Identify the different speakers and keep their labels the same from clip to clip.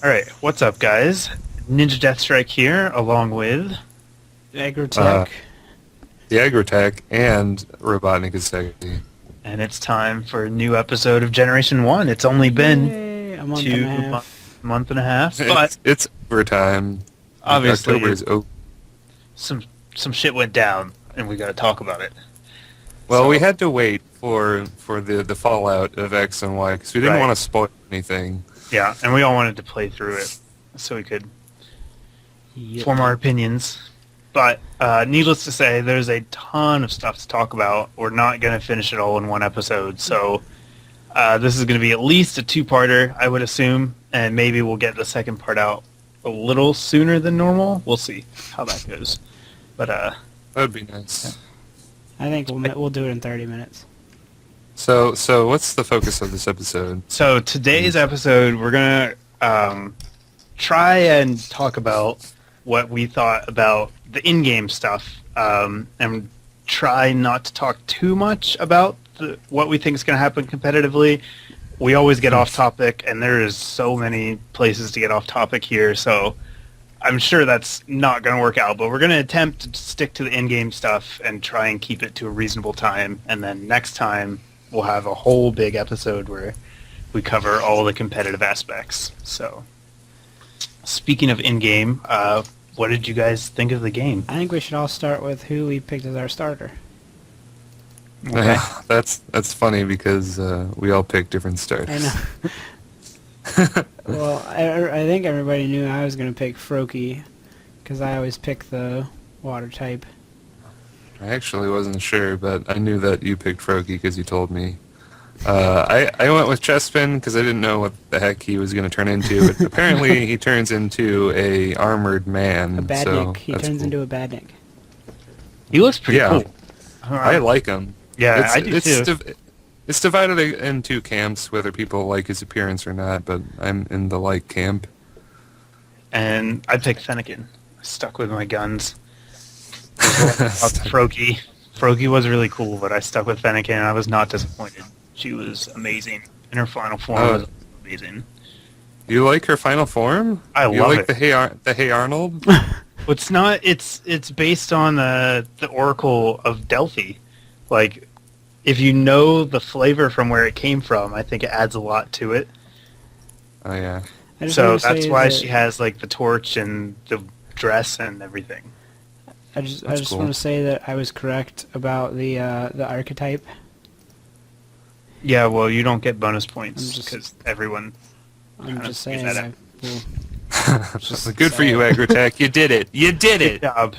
Speaker 1: All right, what's up, guys? NinjaDeathStrike here, along with,
Speaker 2: Agrotech.
Speaker 3: The Agrotech and Robotnik is sexy.
Speaker 1: and it's time for a new episode of Generation One. It's only been
Speaker 2: Yay, a month
Speaker 1: two
Speaker 2: and a half.
Speaker 1: month and a half, but
Speaker 3: It's overtime.
Speaker 1: obviously
Speaker 3: October is over.
Speaker 1: some shit went down, and we got to talk about it.
Speaker 3: Well,
Speaker 1: So-
Speaker 3: we had to wait for the fallout of X and Y because we didn't
Speaker 1: Right.
Speaker 3: want to spoil anything.
Speaker 1: Yeah, and we all wanted to play through it so we could
Speaker 2: Yep.
Speaker 1: form our opinions. But needless to say, there's a ton of stuff to talk about. We're not going to finish it all in one episode, so this is going to be at least a two-parter, I would assume, and maybe we'll get the second part out a little sooner than normal. We'll see how that goes. But
Speaker 3: That would be nice.
Speaker 2: I think we'll do it in 30 minutes.
Speaker 3: So what's the focus of this episode?
Speaker 1: so today's episode, we're going to try and talk about what we thought about the in-game stuff, and try not to talk too much about what we think is going to happen competitively. We always get off topic, and there is so many places to get off topic here, so I'm sure that's not going to work out, but we're going to attempt to stick to the in-game stuff and try and keep it to a reasonable time, and then next time we'll have a whole big episode where we cover all the competitive aspects. So, speaking of in-game, what did you guys think of the game?
Speaker 2: I think we should all start with who we picked as our starter.
Speaker 1: Okay.
Speaker 3: That's funny because we all picked different starts.
Speaker 2: I know. Well, I think everybody knew I was going to pick Froakie, because I always pick the water type.
Speaker 3: I actually wasn't sure, but I knew that you picked Froakie because you told me. I went with Chespin because I didn't know what the heck he was going to turn into. But apparently, he turns into a armored man.
Speaker 2: A badnik.
Speaker 3: So
Speaker 2: He
Speaker 3: that's
Speaker 2: turns
Speaker 3: cool.
Speaker 2: into a badnik.
Speaker 1: He looks pretty
Speaker 3: Yeah.
Speaker 1: cool.
Speaker 3: I like him.
Speaker 1: Yeah, I do too.
Speaker 3: It's divided in two camps, whether people like his appearance or not. But I'm in the like camp.
Speaker 1: And I picked Fennekin. Stuck with my guns. Froakie. Froakie was really cool, but I stuck with Fennekin, and I was not disappointed. She was amazing. And her final form was amazing.
Speaker 3: You like her final form?
Speaker 1: I
Speaker 3: you
Speaker 1: love
Speaker 3: like
Speaker 1: it.
Speaker 3: the Hey Arnold?
Speaker 1: It's not. It's based on the Oracle of Delphi. Like, if you know the flavor from where it came from, I think it adds a lot to it.
Speaker 3: Oh yeah.
Speaker 2: I just
Speaker 1: So
Speaker 2: wanna
Speaker 1: that's
Speaker 2: say
Speaker 1: why
Speaker 2: that-
Speaker 1: she has like the torch and the dress and everything.
Speaker 2: I
Speaker 3: That's
Speaker 2: just
Speaker 3: cool.
Speaker 2: want to say that I was correct about the archetype.
Speaker 1: Yeah, well, you don't get bonus points
Speaker 2: I'm just-
Speaker 1: because everyone.
Speaker 2: I'm
Speaker 1: Kinda
Speaker 2: just
Speaker 1: figured
Speaker 2: saying.
Speaker 1: that
Speaker 2: Just
Speaker 3: Good for you, Agrotech. You did it. You did
Speaker 1: Good
Speaker 3: it.
Speaker 1: job.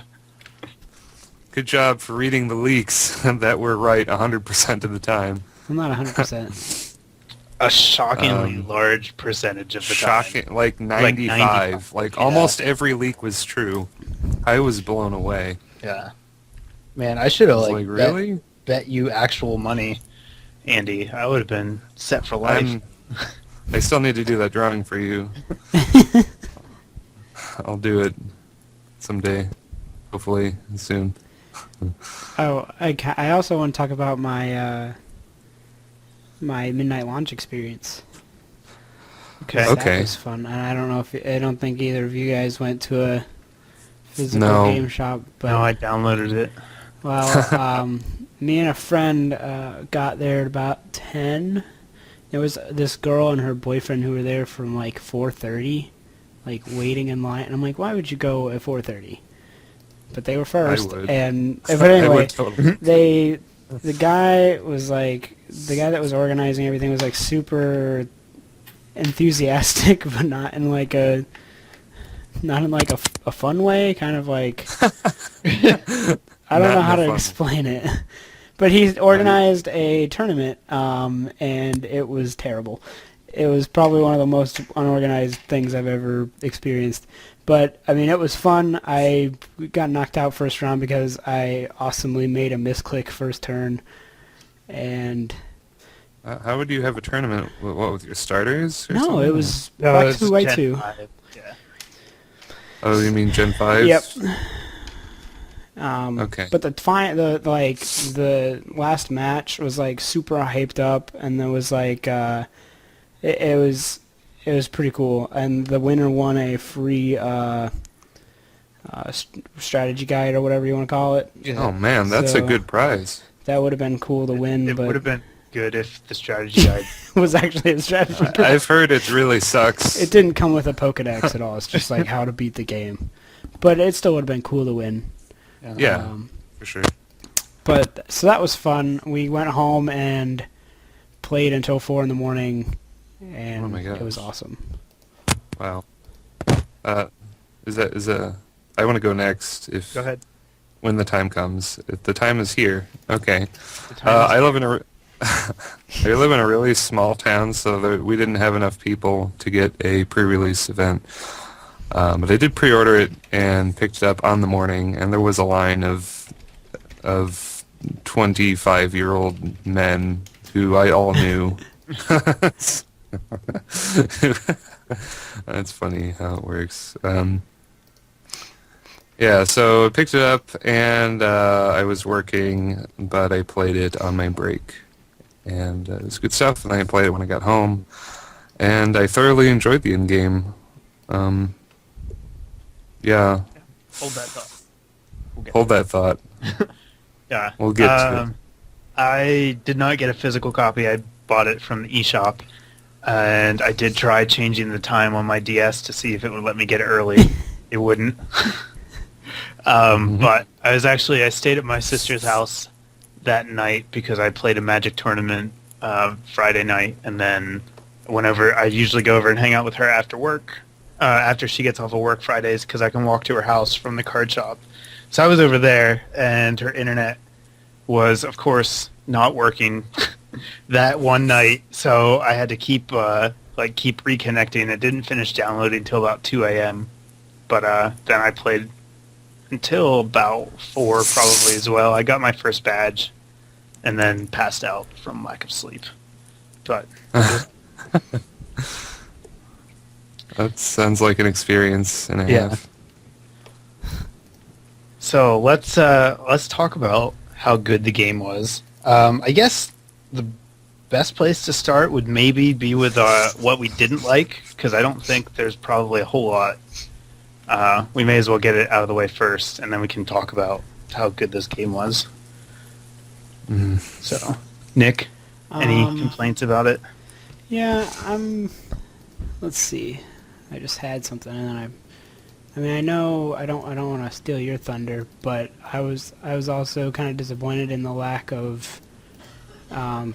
Speaker 3: Good job for reading the leaks that were right 100% of the time.
Speaker 2: I'm not 100%.
Speaker 1: A shockingly
Speaker 3: Um,
Speaker 1: large percentage of the time.
Speaker 3: Shocking, like 95.
Speaker 1: 95,
Speaker 3: Like
Speaker 1: yeah.
Speaker 3: almost every leak was true. I was blown away.
Speaker 1: Yeah. Man, I should have
Speaker 3: I was
Speaker 1: like,
Speaker 3: like, really?
Speaker 1: bet you actual money, Andy. I would have been set for life.
Speaker 3: I still need to do that drawing for you. I'll do it someday. Hopefully soon.
Speaker 2: Oh, I also want to talk about my my midnight launch experience.
Speaker 1: Okay.
Speaker 3: Okay.
Speaker 2: That was fun, and I don't think either of you guys went to a physical
Speaker 3: No.
Speaker 2: game shop. But
Speaker 1: No, I downloaded it.
Speaker 2: well, me and a friend got there at about 10. There was this girl and her boyfriend who were there from like 4:30, like waiting in line. And I'm like, why would you go at 4:30? But they were first,
Speaker 3: would.
Speaker 2: and but
Speaker 3: I
Speaker 2: anyway,
Speaker 3: would totally.
Speaker 2: the guy that was organizing everything was like super enthusiastic, but not in like a fun way, kind of like I don't
Speaker 3: Not
Speaker 2: know
Speaker 3: in
Speaker 2: how
Speaker 3: a
Speaker 2: to
Speaker 3: fun way.
Speaker 2: explain it. But he organized a tournament, and it was terrible. It was probably one of the most unorganized things I've ever experienced. But, I mean, it was fun. I got knocked out first round because I awesomely made a misclick first turn. And
Speaker 3: How would you have a tournament? What, with your starters? Or
Speaker 2: no,
Speaker 3: something?
Speaker 2: it was
Speaker 1: No,
Speaker 2: back
Speaker 1: it's
Speaker 2: to way
Speaker 1: Gen
Speaker 2: 2.
Speaker 1: 5. Yeah.
Speaker 3: Oh, you mean Gen 5?
Speaker 2: Yep.
Speaker 3: Okay.
Speaker 2: But the last match was like super hyped up, and there was like it it was pretty cool, and the winner won a free strategy guide or whatever you want to call it.
Speaker 3: Oh man, that's a
Speaker 2: So-
Speaker 3: good prize.
Speaker 2: That would have been cool to win,
Speaker 1: It
Speaker 2: but
Speaker 1: would have been good if the strategy guide.
Speaker 2: it was actually a strategy guide.
Speaker 3: I've heard it really sucks.
Speaker 2: It didn't come with a Pokedex at all. It's just like how to beat the game. But it still would have been cool to win.
Speaker 3: Yeah, for sure.
Speaker 2: But so that was fun. We went home and played until 4 in the morning, and
Speaker 3: Oh my
Speaker 2: it was
Speaker 3: gosh.
Speaker 2: awesome.
Speaker 3: Wow. I want to go next. If
Speaker 1: Go ahead.
Speaker 3: when the time comes. If the time is here. Okay.
Speaker 1: The time is-
Speaker 3: I live in a I live in a really small town, so we didn't have enough people to get a pre-release event. But I did pre-order it and picked it up on the morning, and there was a line of 25-year-old men who I all knew. That's funny how it works. Yeah, so I picked it up, and I was working, but I played it on my break. And it was good stuff, and I played it when I got home. And I thoroughly enjoyed the in-game. Yeah,
Speaker 1: Hold that thought. We'll get
Speaker 3: hold that thought.
Speaker 1: Yeah.
Speaker 3: We'll get to it.
Speaker 1: I did not get a physical copy. I bought it from the eShop, and I did try changing the time on my DS to see if it would let me get it early. It wouldn't. But I stayed at my sister's house that night because I played a Magic tournament Friday night, and then whenever I usually go over and hang out with her after work, after she gets off of work Fridays, because I can walk to her house from the card shop. So I was over there, and her internet was, of course, not working that one night. So I had to keep reconnecting. It didn't finish downloading until about 2 a.m. But then I played until about 4 probably as well. I got my first badge, and then passed out from lack of sleep. But
Speaker 3: That sounds like an experience and a
Speaker 1: Yeah.
Speaker 3: half.
Speaker 1: so let's talk about how good the game was. I guess the best place to start would maybe be with what we didn't like, because I don't think there's probably a whole lot. We may as well get it out of the way first, and then we can talk about how good this game was. So, Nick, any complaints about it?
Speaker 2: Yeah, let's see. I just had something, and then I know I don't want to steal your thunder, but I was also kind of disappointed in the lack of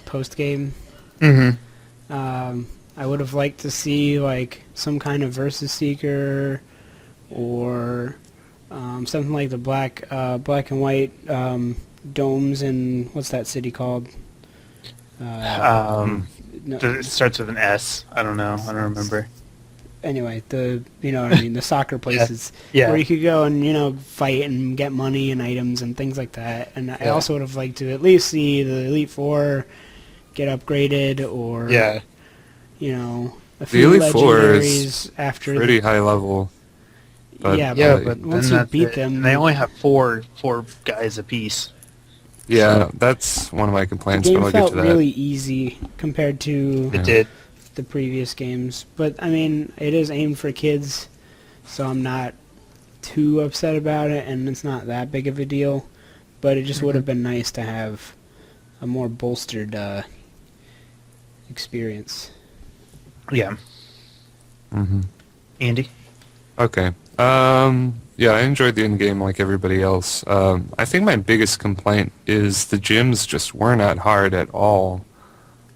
Speaker 2: post game.
Speaker 1: Mm-hmm.
Speaker 2: I would have liked to see like some kind of versus seeker, or something like the black and white domes in what's that city called? No,
Speaker 1: It starts with an S. I don't know. I don't remember.
Speaker 2: anyway, you know what I mean, the soccer places
Speaker 1: Yeah.
Speaker 2: where you could go and fight and get money and items and things like that. And I
Speaker 1: Yeah.
Speaker 2: also would have liked to at least see the Elite Four get upgraded, or
Speaker 1: Yeah.
Speaker 2: a few
Speaker 3: Elite Four is
Speaker 2: legendaries after.
Speaker 3: Pretty high level. But,
Speaker 2: yeah,
Speaker 1: Yeah,
Speaker 2: but
Speaker 1: but
Speaker 2: once
Speaker 1: then
Speaker 2: you
Speaker 1: that's
Speaker 2: beat
Speaker 1: it.
Speaker 2: them,
Speaker 1: And they only have four guys apiece.
Speaker 3: Yeah, that's one of my
Speaker 2: the
Speaker 3: complaints,
Speaker 2: game
Speaker 3: but I'll get
Speaker 2: felt
Speaker 3: to that.
Speaker 2: really easy compared to
Speaker 3: Yeah.
Speaker 1: It did.
Speaker 2: the previous games. But I mean, it is aimed for kids, so I'm not too upset about it, and it's not that big of a deal. But it just would have been nice to have a more bolstered experience.
Speaker 1: Yeah.
Speaker 3: hmm
Speaker 1: Andy?
Speaker 3: Okay. Yeah, I enjoyed the in-game like everybody else. I think my biggest complaint is the gyms just were not hard at all.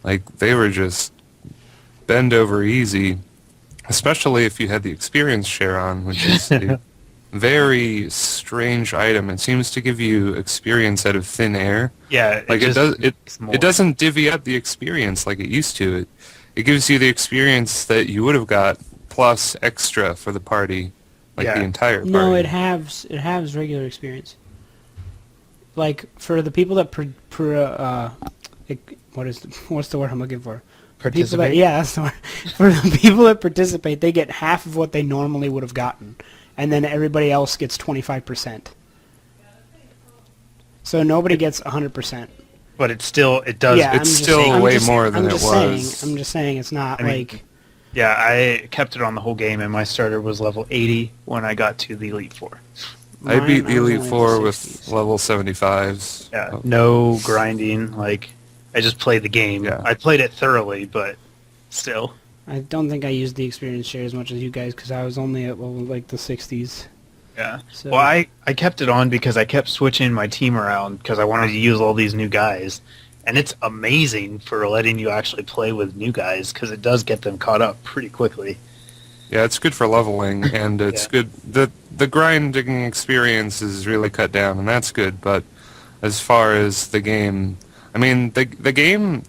Speaker 3: Like, they were just bend over easy, especially if you had the experience share on, which is a very strange item. It seems to give you experience out of thin air.
Speaker 1: Yeah.
Speaker 3: Like,
Speaker 1: just makes more.
Speaker 3: it doesn't divvy up the experience like it used to. It gives you the experience that you would have got plus extra for the party, like
Speaker 1: Yeah.
Speaker 3: the entire party.
Speaker 2: No, it has regular experience. Like for the people that what's the word I'm looking for? People that,
Speaker 1: Participate?
Speaker 2: yeah, that's the word. For the people that participate, they get half of what they normally would have gotten, and then everybody else gets 25%. So nobody gets 100%.
Speaker 1: But it does.
Speaker 2: Yeah,
Speaker 3: it's still way more than it was.
Speaker 2: I'm just saying it's not
Speaker 1: I mean,
Speaker 2: like
Speaker 1: Yeah, I kept it on the whole game, and my starter was level 80 when I got to the Elite Four.
Speaker 3: I beat the
Speaker 2: was
Speaker 3: Elite
Speaker 2: only at
Speaker 3: Four
Speaker 2: the
Speaker 3: with
Speaker 2: 60s.
Speaker 3: level 75s.
Speaker 1: Yeah,
Speaker 3: Oh,
Speaker 1: no grinding. Like, I just played the game.
Speaker 3: Yeah.
Speaker 1: I played it thoroughly, but still.
Speaker 2: I don't think I used the experience share as much as you guys because I was only at level like the 60s.
Speaker 1: Yeah.
Speaker 2: So
Speaker 1: Well, I kept it on because I kept switching my team around because I wanted to use all these new guys. And it's amazing for letting you actually play with new guys because it does get them caught up pretty quickly.
Speaker 3: Yeah, it's good for leveling, and it's
Speaker 1: Yeah.
Speaker 3: good. The grinding experience is really cut down, and that's good. But as far as the game, I mean, the game,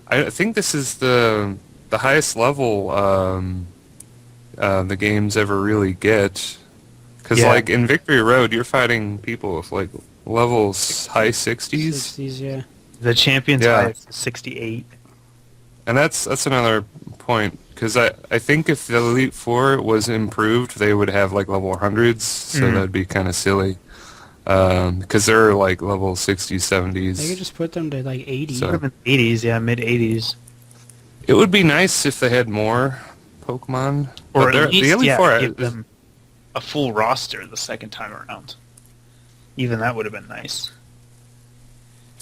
Speaker 3: I think this is the highest level the games ever really get. Because
Speaker 1: Yeah.
Speaker 3: like in Victory Road, you're fighting people with like levels high 60s,
Speaker 2: 60s, yeah.
Speaker 1: The champion's
Speaker 3: Yeah.
Speaker 1: highest is 68.
Speaker 3: and that's another point. Because I think if the Elite Four was improved, they would have like level hundreds, so
Speaker 1: Mhm.
Speaker 3: that'd be kind of silly. Because they're like level 60s,
Speaker 2: They could
Speaker 3: 70s.
Speaker 2: just put them to like 80.
Speaker 3: So-
Speaker 1: Would have been 80s, yeah, mid 80s.
Speaker 3: It would be nice if they had more Pokemon.
Speaker 1: Or
Speaker 3: But
Speaker 1: at
Speaker 3: they're-
Speaker 1: least,
Speaker 3: the Elite
Speaker 1: yeah,
Speaker 3: Four,
Speaker 1: give them a full roster the second time around. Even that would have been nice.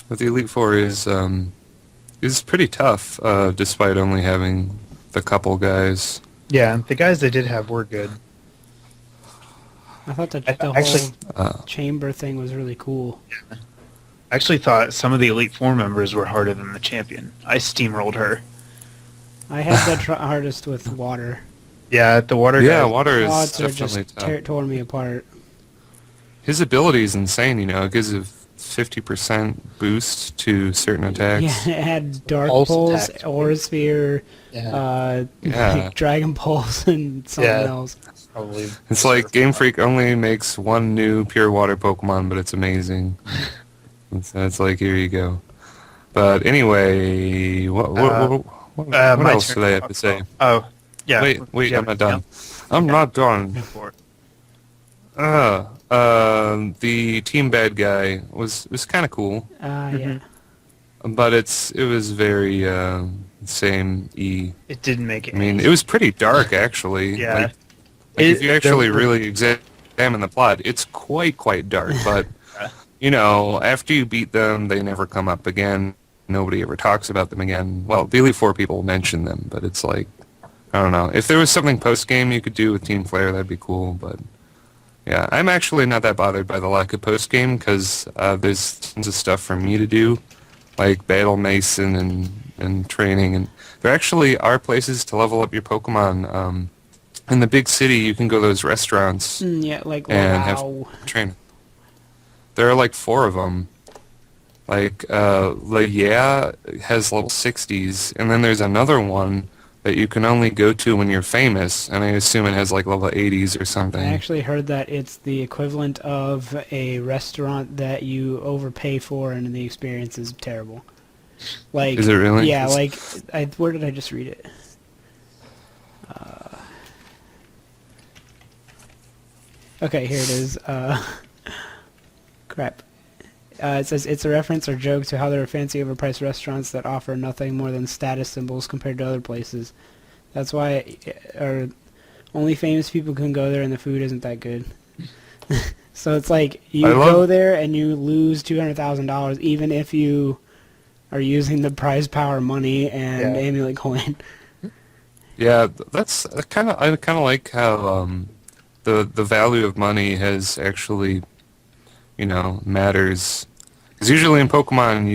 Speaker 3: but the Elite Four is pretty tough, despite only having the couple guys.
Speaker 1: Yeah, the guys they did have were good.
Speaker 2: I thought that
Speaker 1: I
Speaker 2: the
Speaker 1: actually-
Speaker 2: whole chamber thing was really cool.
Speaker 1: I actually thought some of the Elite Four members were harder than the champion. I steamrolled her.
Speaker 2: I had the hardest with water.
Speaker 1: Yeah, the water
Speaker 3: Yeah,
Speaker 1: guy.
Speaker 3: water is
Speaker 2: Quads are
Speaker 3: definitely
Speaker 2: just
Speaker 3: tough.
Speaker 2: tore me apart.
Speaker 3: His ability is insane, you know. It gives a 50% boost to certain attacks.
Speaker 2: Yeah, it had Dark
Speaker 1: Pulse
Speaker 2: Pulse,
Speaker 1: attacks.
Speaker 2: Aura Sphere,
Speaker 1: Yeah,
Speaker 3: Yeah.
Speaker 2: like Dragon Pulse, and something
Speaker 1: Yeah.
Speaker 2: else.
Speaker 1: probably.
Speaker 3: It's like Game Freak only makes one new pure water Pokemon, but it's amazing. It's like, here you go. But anyway, what
Speaker 1: My
Speaker 3: else
Speaker 1: turn
Speaker 3: did I have
Speaker 1: talk
Speaker 3: to say?
Speaker 1: about- Oh, yeah.
Speaker 3: Wait,
Speaker 1: Do you
Speaker 3: I'm
Speaker 1: have
Speaker 3: not
Speaker 1: anything
Speaker 3: done. I'm not done.
Speaker 1: else? For it?
Speaker 3: The team bad guy was
Speaker 1: Mm-hmm.
Speaker 3: kind of cool,
Speaker 2: Yeah.
Speaker 3: but it was very same E.
Speaker 1: It didn't make it.
Speaker 3: I mean, it was pretty dark actually.
Speaker 1: Yeah.
Speaker 3: Like if you actually
Speaker 1: the-
Speaker 3: really examine the plot, it's quite dark. But
Speaker 1: Yeah.
Speaker 3: you know, after you beat them, they never come up again. Nobody ever talks about them again. Well, the Elite Four people mention them, but it's like, I don't know. If there was something post game you could do with Team Flare, that'd be cool. But yeah, I'm actually not that bothered by the lack of post game because there's tons of stuff for me to do, like Battle Mason and training, and there actually are places to level up your Pokemon. In the big city, you can go to those restaurants
Speaker 2: Yeah, like
Speaker 3: and have
Speaker 2: wow.
Speaker 3: train. There are like 4 of them. Like yeah has level 60s, and then there's another one that you can only go to when you're famous, and I assume it has like level 80s or something.
Speaker 2: I actually heard that it's the equivalent of a restaurant that you overpay for, and the experience is terrible. Like,
Speaker 3: Is it really?
Speaker 2: Yeah,
Speaker 3: It's-
Speaker 2: like where did I just read it? Okay, here it is. Crap. It says it's a reference or joke to how there are fancy overpriced restaurants that offer nothing more than status symbols compared to other places. That's why only famous people can go there and the food isn't that good. So it's like you
Speaker 3: I love-
Speaker 2: go there and you lose $200,000 even if you are using the prize power money and
Speaker 1: Yeah.
Speaker 2: amulet coin.
Speaker 3: Yeah, that's I kind of like how the value of money has actually, you know, matters. Because usually in Pokemon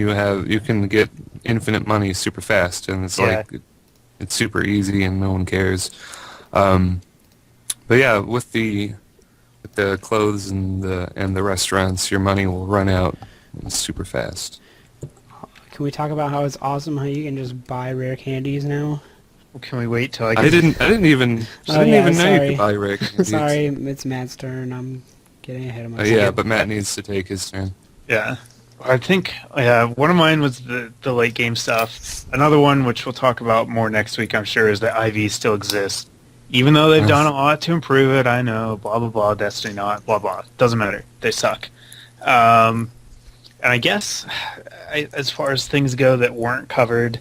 Speaker 3: you can get infinite money super fast, and it's
Speaker 1: Yeah.
Speaker 3: like it's super easy and no one cares. But yeah, with the clothes and the restaurants, your money will run out super fast.
Speaker 2: Can we talk about how it's awesome how you can just buy rare candies now?
Speaker 1: Can we wait till I
Speaker 3: I
Speaker 1: get?
Speaker 3: didn't even
Speaker 2: Oh, yeah,
Speaker 3: know you
Speaker 2: sorry.
Speaker 3: could buy rare candies.
Speaker 2: Sorry, it's Matt's turn. I'm getting ahead of
Speaker 3: Oh,
Speaker 2: myself.
Speaker 3: yeah, but Matt needs to take his turn.
Speaker 1: Yeah. I think one of mine was the late game stuff. Another one, which we'll talk about more next week, I'm sure, is that IV still exists. Even though they've
Speaker 3: Yes.
Speaker 1: done a lot to improve it, I know, blah, blah, blah, Destiny not, blah, blah. Doesn't matter. They suck. And I guess, as far as things go that weren't covered,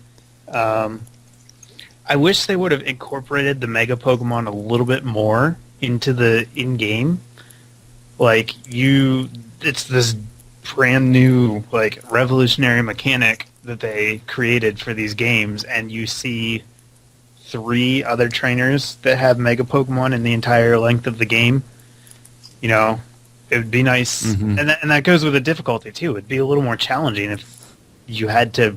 Speaker 1: I wish they would have incorporated the Mega Pokemon a little bit more into the in-game. Like, it's this brand new, like, revolutionary mechanic that they created for these games, and you see 3 other trainers that have Mega Pokemon in the entire length of the game. You know, it would be nice, and that goes with the difficulty too. It'd be a little more challenging if you had to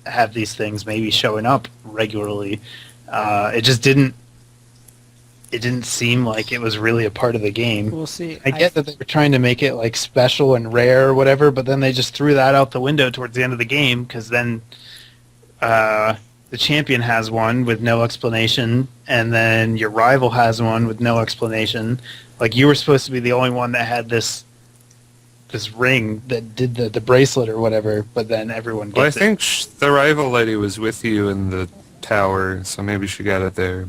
Speaker 1: have these things maybe showing up regularly. It just didn't. It didn't seem like it was really a part of the game.
Speaker 2: We'll see.
Speaker 1: I get that they were trying to make it like special and rare or whatever, but then they just threw that out the window towards the end of the game because then the champion has one with no explanation, and then your rival has one with no explanation. Like, you were supposed to be the only one that had this ring that did the bracelet or whatever, but then everyone gets it.
Speaker 3: Well, I think the rival lady was with you in the tower, so maybe she got it there.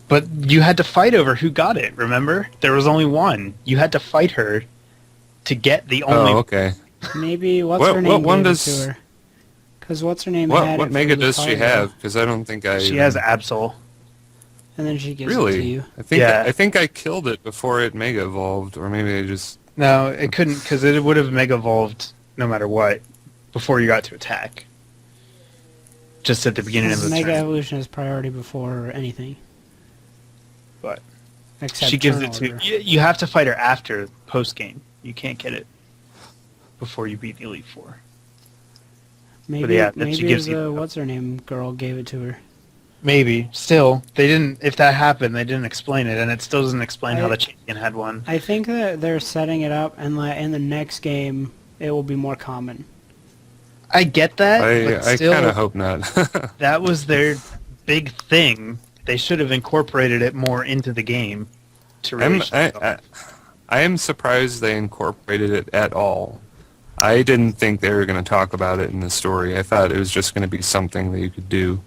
Speaker 1: But you had to fight over who got it, remember? There was only one. You had to fight her to get the only...
Speaker 3: Oh, okay.
Speaker 2: Maybe her name gave it to her. Because what's her name had
Speaker 3: What
Speaker 2: it
Speaker 3: Mega
Speaker 2: from the
Speaker 3: does she
Speaker 2: card,
Speaker 3: have? Because I don't think I...
Speaker 1: She has Absol.
Speaker 2: And then she gives it
Speaker 3: Really?
Speaker 2: to you.
Speaker 3: I think I killed it before it Mega Evolved, or maybe I just...
Speaker 1: No, it couldn't, because it would have Mega Evolved no matter what before you got to attack. Just at the beginning of the
Speaker 2: Mega
Speaker 1: turn.
Speaker 2: Evolution is priority before anything.
Speaker 1: But
Speaker 2: Except
Speaker 1: she gives
Speaker 2: turn
Speaker 1: it to
Speaker 2: order.
Speaker 1: you. You have to fight her after post-game. You can't get it before you beat the Elite Four.
Speaker 2: Maybe,
Speaker 1: yeah, that she
Speaker 2: maybe
Speaker 1: gives
Speaker 2: the
Speaker 1: you-
Speaker 2: what's her name girl gave it to her.
Speaker 1: Maybe. Still, they didn't... If that happened, they didn't explain it, and it still doesn't explain how the champion had one.
Speaker 2: I think that they're setting it up, and in the next game, it will be more common.
Speaker 1: I get that, but
Speaker 3: I
Speaker 1: still,
Speaker 3: kind of hope not.
Speaker 1: that was their big thing. They should have incorporated it more into the game to really show it off.
Speaker 3: I am surprised they incorporated it at all. I didn't think they were going to talk about it in the story. I thought it was just going to be something that you could do.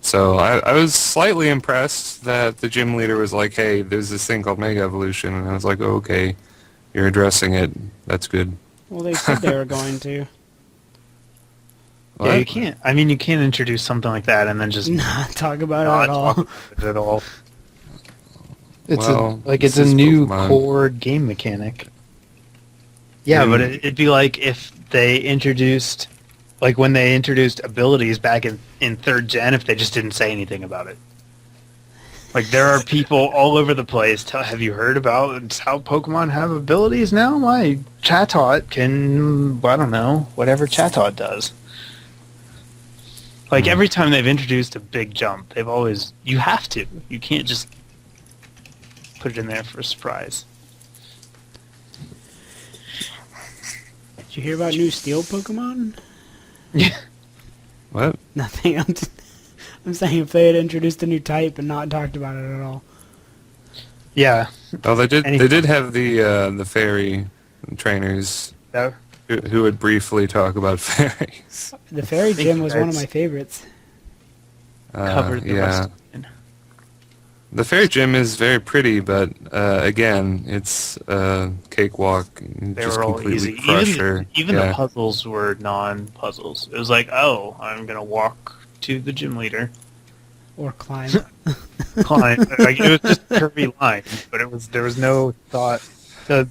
Speaker 3: So I was slightly impressed that the gym leader was like, hey, there's this thing called Mega Evolution. And I was like, oh, okay, you're addressing it. That's good.
Speaker 2: Well, they said they were going to.
Speaker 1: Yeah, you can't. I mean, you can't introduce something like that and then just
Speaker 2: Not talk about
Speaker 1: not
Speaker 2: it at all.
Speaker 1: talk about it at all. It's
Speaker 3: Well,
Speaker 1: it's
Speaker 3: this
Speaker 1: a
Speaker 3: is
Speaker 1: new
Speaker 3: Pokemon.
Speaker 1: core game mechanic. Yeah, but it'd be like if they introduced, like when they introduced abilities back in 3rd gen, if they just didn't say anything about it. Like, there are people all over the place. Have you heard about how Pokemon have abilities now? My Chatot can, I don't know, whatever Chatot does. Like, every time they've introduced a big jump, they've always... You have to. You can't just put it in there for a surprise.
Speaker 2: Did you hear about new Steel Pokemon?
Speaker 1: Yeah.
Speaker 3: What?
Speaker 2: Nothing. I'm saying if they had introduced a new type and not talked about it at all.
Speaker 1: Yeah.
Speaker 3: Oh, they did.
Speaker 1: Anything.
Speaker 3: They did have the fairy trainers
Speaker 1: That,
Speaker 3: who would briefly talk about fairies.
Speaker 2: The Fairy
Speaker 1: think
Speaker 2: Gym was one of
Speaker 1: that's-
Speaker 2: my favorites.
Speaker 1: covered the rest.
Speaker 3: The fairy gym is very pretty, but again, it's a cakewalk. You
Speaker 1: They
Speaker 3: just
Speaker 1: were all
Speaker 3: completely
Speaker 1: easy.
Speaker 3: crush her.
Speaker 1: Even
Speaker 3: Yeah.
Speaker 1: the puzzles were non-puzzles. It was like, oh, I'm going to walk to the gym leader.
Speaker 2: Or climb.
Speaker 1: Climb. Like, it was just a curvy line, but there was no thought. The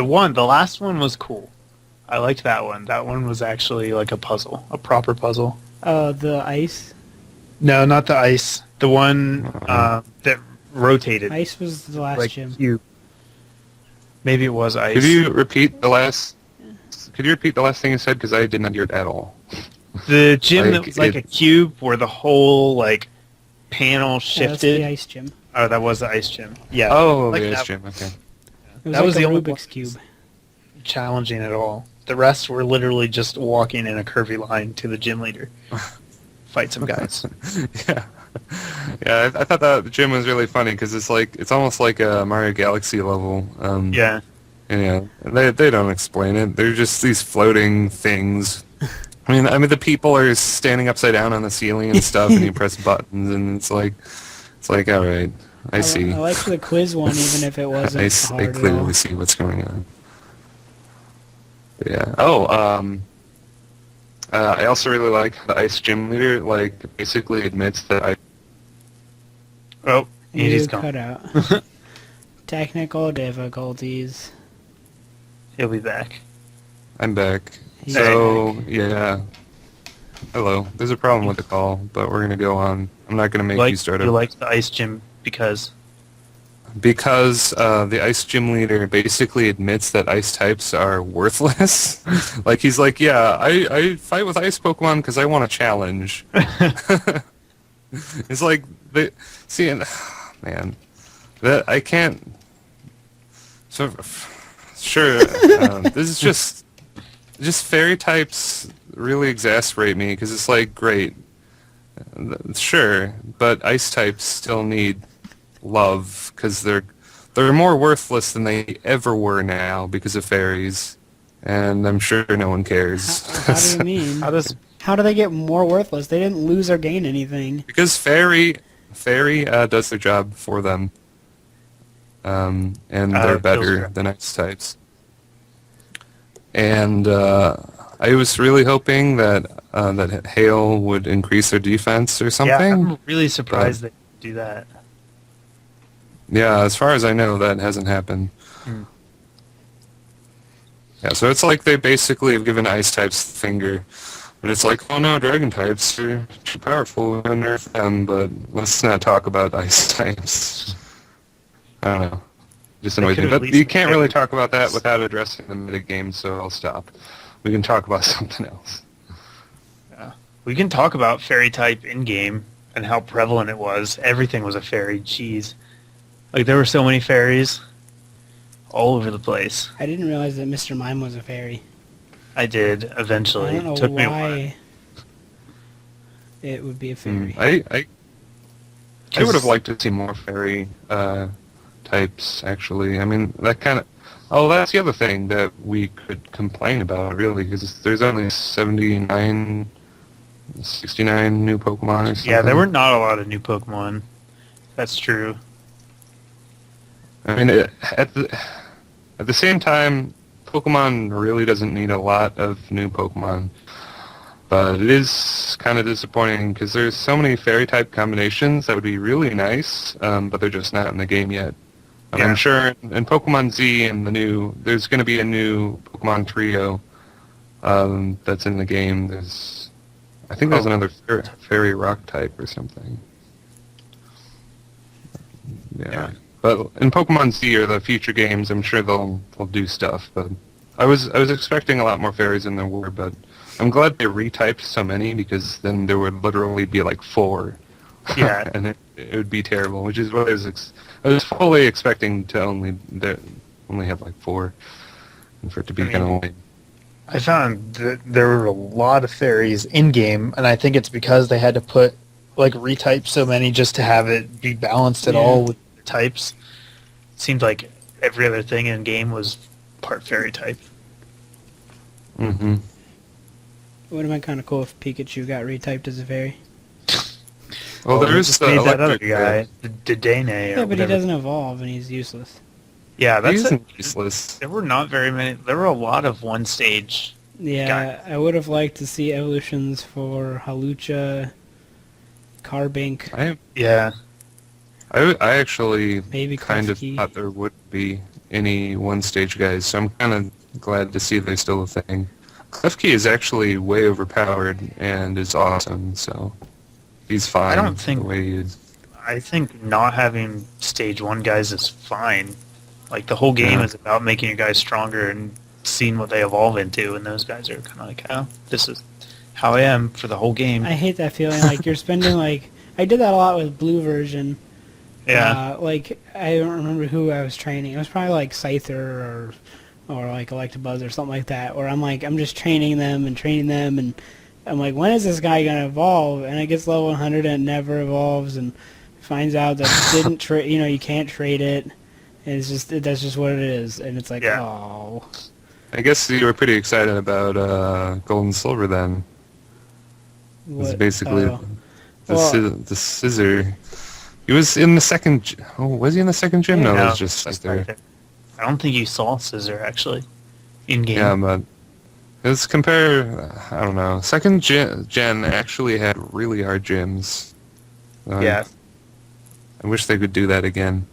Speaker 1: last one was cool. I liked that one. That one was actually like a puzzle, a proper puzzle.
Speaker 2: The ice.
Speaker 1: No, not the ice. The one that rotated.
Speaker 2: Ice was the last
Speaker 1: like
Speaker 2: gym.
Speaker 1: cube. Maybe it was ice.
Speaker 3: Could you repeat the last? Could you repeat the last thing you said? Because I did not hear it at all.
Speaker 1: The gym that
Speaker 3: Like,
Speaker 1: was like a cube where the whole like panel
Speaker 2: Yeah, that's
Speaker 1: shifted.
Speaker 2: the ice gym.
Speaker 1: Oh, that was the ice gym. Yeah.
Speaker 3: Oh,
Speaker 1: Like
Speaker 3: the ice
Speaker 1: that-
Speaker 3: gym. Okay.
Speaker 2: It was
Speaker 1: That
Speaker 2: like
Speaker 1: was
Speaker 2: a
Speaker 1: the only
Speaker 2: Rubik's
Speaker 1: one.
Speaker 2: Cube.
Speaker 1: Challenging at all. The rest were literally just walking in a curvy line to the gym leader. Fight some guys.
Speaker 3: Yeah. Yeah, I thought that gym was really funny because it's almost like a Mario Galaxy level.
Speaker 1: Yeah.
Speaker 3: Yeah, they don't explain it. They're just these floating things. I mean, the people are standing upside down on the ceiling and stuff, and you press buttons, and it's like, all right, I see.
Speaker 2: I liked the quiz one, even if it wasn't
Speaker 3: I
Speaker 2: hard at all.
Speaker 3: clearly see what's going on. But yeah. Oh, I also really like the Ice Gym Leader, basically admits that
Speaker 1: Oh, he's
Speaker 2: You
Speaker 1: gone.
Speaker 2: cut out. Technical difficulties.
Speaker 1: He'll be back.
Speaker 3: I'm back.
Speaker 2: He's
Speaker 3: So,
Speaker 2: back.
Speaker 3: yeah. Hello. There's a problem with the call, but we're going to go on. I'm not going to make you start
Speaker 1: You
Speaker 3: it.
Speaker 1: like the ice gym because...
Speaker 3: Because the Ice Gym Leader basically admits that Ice types are worthless. He's like, yeah, I fight with Ice Pokemon because I want a challenge. It's like, man, that I can't... So, sure, this is just fairy types really exasperate me because it's like, great, sure, but Ice types still need love because they're more worthless than they ever were now because of fairies, and I'm sure no one cares.
Speaker 2: How do you mean? How do they get more worthless? They didn't lose or gain anything.
Speaker 3: Because fairy does their job for them, and they're better than Ice types. And I was really hoping that Hail would increase their defense or something.
Speaker 1: Yeah, I'm really surprised they do that.
Speaker 3: Yeah, as far as I know, that hasn't happened. Yeah, so it's like they basically have given Ice types the finger. But it's like, oh no, Dragon types are too powerful, we're going to nerf them, but let's not talk about Ice types. I don't know. Just annoys me. But you can't really talk about that without addressing the metagame, so I'll stop. We can talk about something else.
Speaker 1: Yeah. We can talk about fairy type in-game and how prevalent it was. Everything was a fairy. Jeez. There were so many fairies all over the place.
Speaker 2: I didn't realize that Mr. Mime was a fairy.
Speaker 1: I did eventually.
Speaker 2: I don't know
Speaker 1: It took me a while.
Speaker 2: why it would be a fairy.
Speaker 3: I would have liked to see more fairy types, actually. I mean, that kind of... Oh, that's the other thing that we could complain about, really, because there's only 69 new Pokemon or something.
Speaker 1: Yeah, there were not a lot of new Pokemon. That's true.
Speaker 3: I mean, at the same time, Pokemon really doesn't need a lot of new Pokemon. But it is kind of disappointing because there's so many fairy-type combinations that would be really nice, but they're just not in the game yet.
Speaker 1: Yeah.
Speaker 3: I'm sure in Pokemon Z and there's going to be a new Pokemon trio that's in the game. I think there's another fairy rock type or something. Yeah. But in Pokemon Z or the future games, I'm sure they'll do stuff. But I was expecting a lot more fairies than there were, but I'm glad they retyped so many because then there would literally be like 4.
Speaker 1: Yeah.
Speaker 3: And it would be terrible, which is what I was fully expecting to only have like 4, and for it to be kind of lame.
Speaker 1: I found that there were a lot of fairies in-game, and I think it's because they had to put, retype so many just to have it be balanced at all with the types. It seemed like every other thing in-game was part fairy type.
Speaker 3: Mm-hmm.
Speaker 2: It would have been kind of cool if Pikachu got retyped as a fairy.
Speaker 3: Well, there is
Speaker 1: just
Speaker 3: the
Speaker 1: made that other
Speaker 3: electric
Speaker 1: guy, the Dedenne or
Speaker 2: Yeah, but
Speaker 1: whatever.
Speaker 2: he doesn't evolve, and he's useless.
Speaker 1: Yeah,
Speaker 3: He's
Speaker 1: that's it.
Speaker 3: useless.
Speaker 1: There were not very many. There were a lot of one-stage.
Speaker 2: Yeah, I would have liked to see evolutions for Halucha, Carbink,
Speaker 1: Yeah.
Speaker 3: I actually
Speaker 2: maybe
Speaker 3: kind of
Speaker 2: Klefki.
Speaker 3: thought there would be any one-stage guys, so I'm kind of glad to see they're still a thing. Klefki is actually way overpowered and is awesome, so he's fine.
Speaker 1: I don't think-
Speaker 3: the way he is.
Speaker 1: I think not having stage 1 guys is fine. The whole game
Speaker 3: Yeah.
Speaker 1: is about making your guys stronger and seeing what they evolve into, and those guys are kind of like, oh, this is how I am for the whole game.
Speaker 2: I hate that feeling. You're spending I did that a lot with blue version.
Speaker 1: Yeah.
Speaker 2: I don't remember who I was training. It was probably Scyther or Electabuzz or something like that. Where I'm just training them, and I'm like, when is this guy gonna evolve? And it gets level 100 and it never evolves, and finds out that you can't trade it. And that's just what it is, and it's like,
Speaker 1: Yeah.
Speaker 2: oh.
Speaker 3: I guess you were pretty excited about Gold and Silver then. It's
Speaker 2: What?
Speaker 3: basically
Speaker 2: Oh.
Speaker 3: the scissor. He was in the second... Oh, was he in the second gym? No, it
Speaker 1: No,
Speaker 3: was just Scyther.
Speaker 1: I don't think you saw Scissor, actually, in-game.
Speaker 3: Yeah, but Let's compare, I don't know, second gen actually had really hard gyms.
Speaker 1: Yeah.
Speaker 3: I wish they could do that again.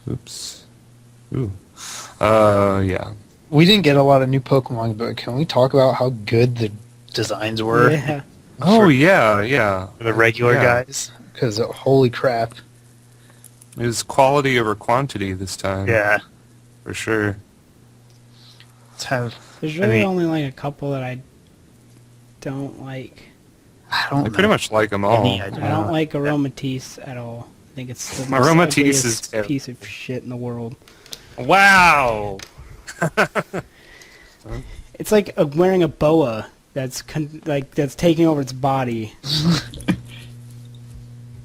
Speaker 3: Oops. Ooh. Yeah.
Speaker 1: We didn't get a lot of new Pokemon, but can we talk about how good the designs were?
Speaker 2: Yeah.
Speaker 3: Oh, yeah.
Speaker 1: For the regular
Speaker 3: Yeah.
Speaker 1: guys? Because holy crap.
Speaker 3: It was quality over quantity this time.
Speaker 1: Yeah.
Speaker 3: For sure.
Speaker 1: Let's have...
Speaker 2: There's
Speaker 1: I
Speaker 2: really
Speaker 1: mean-
Speaker 2: only like a couple that I don't like.
Speaker 1: I don't
Speaker 3: I pretty
Speaker 1: know.
Speaker 3: much like them all.
Speaker 1: Any idea.
Speaker 2: I don't like Aromatisse at all. I think it's the
Speaker 3: My
Speaker 2: most
Speaker 3: Aromatisse
Speaker 2: ugliest
Speaker 3: is terrible.
Speaker 2: piece of shit in the world.
Speaker 3: Wow!
Speaker 2: It's like wearing a boa that's that's taking over its body.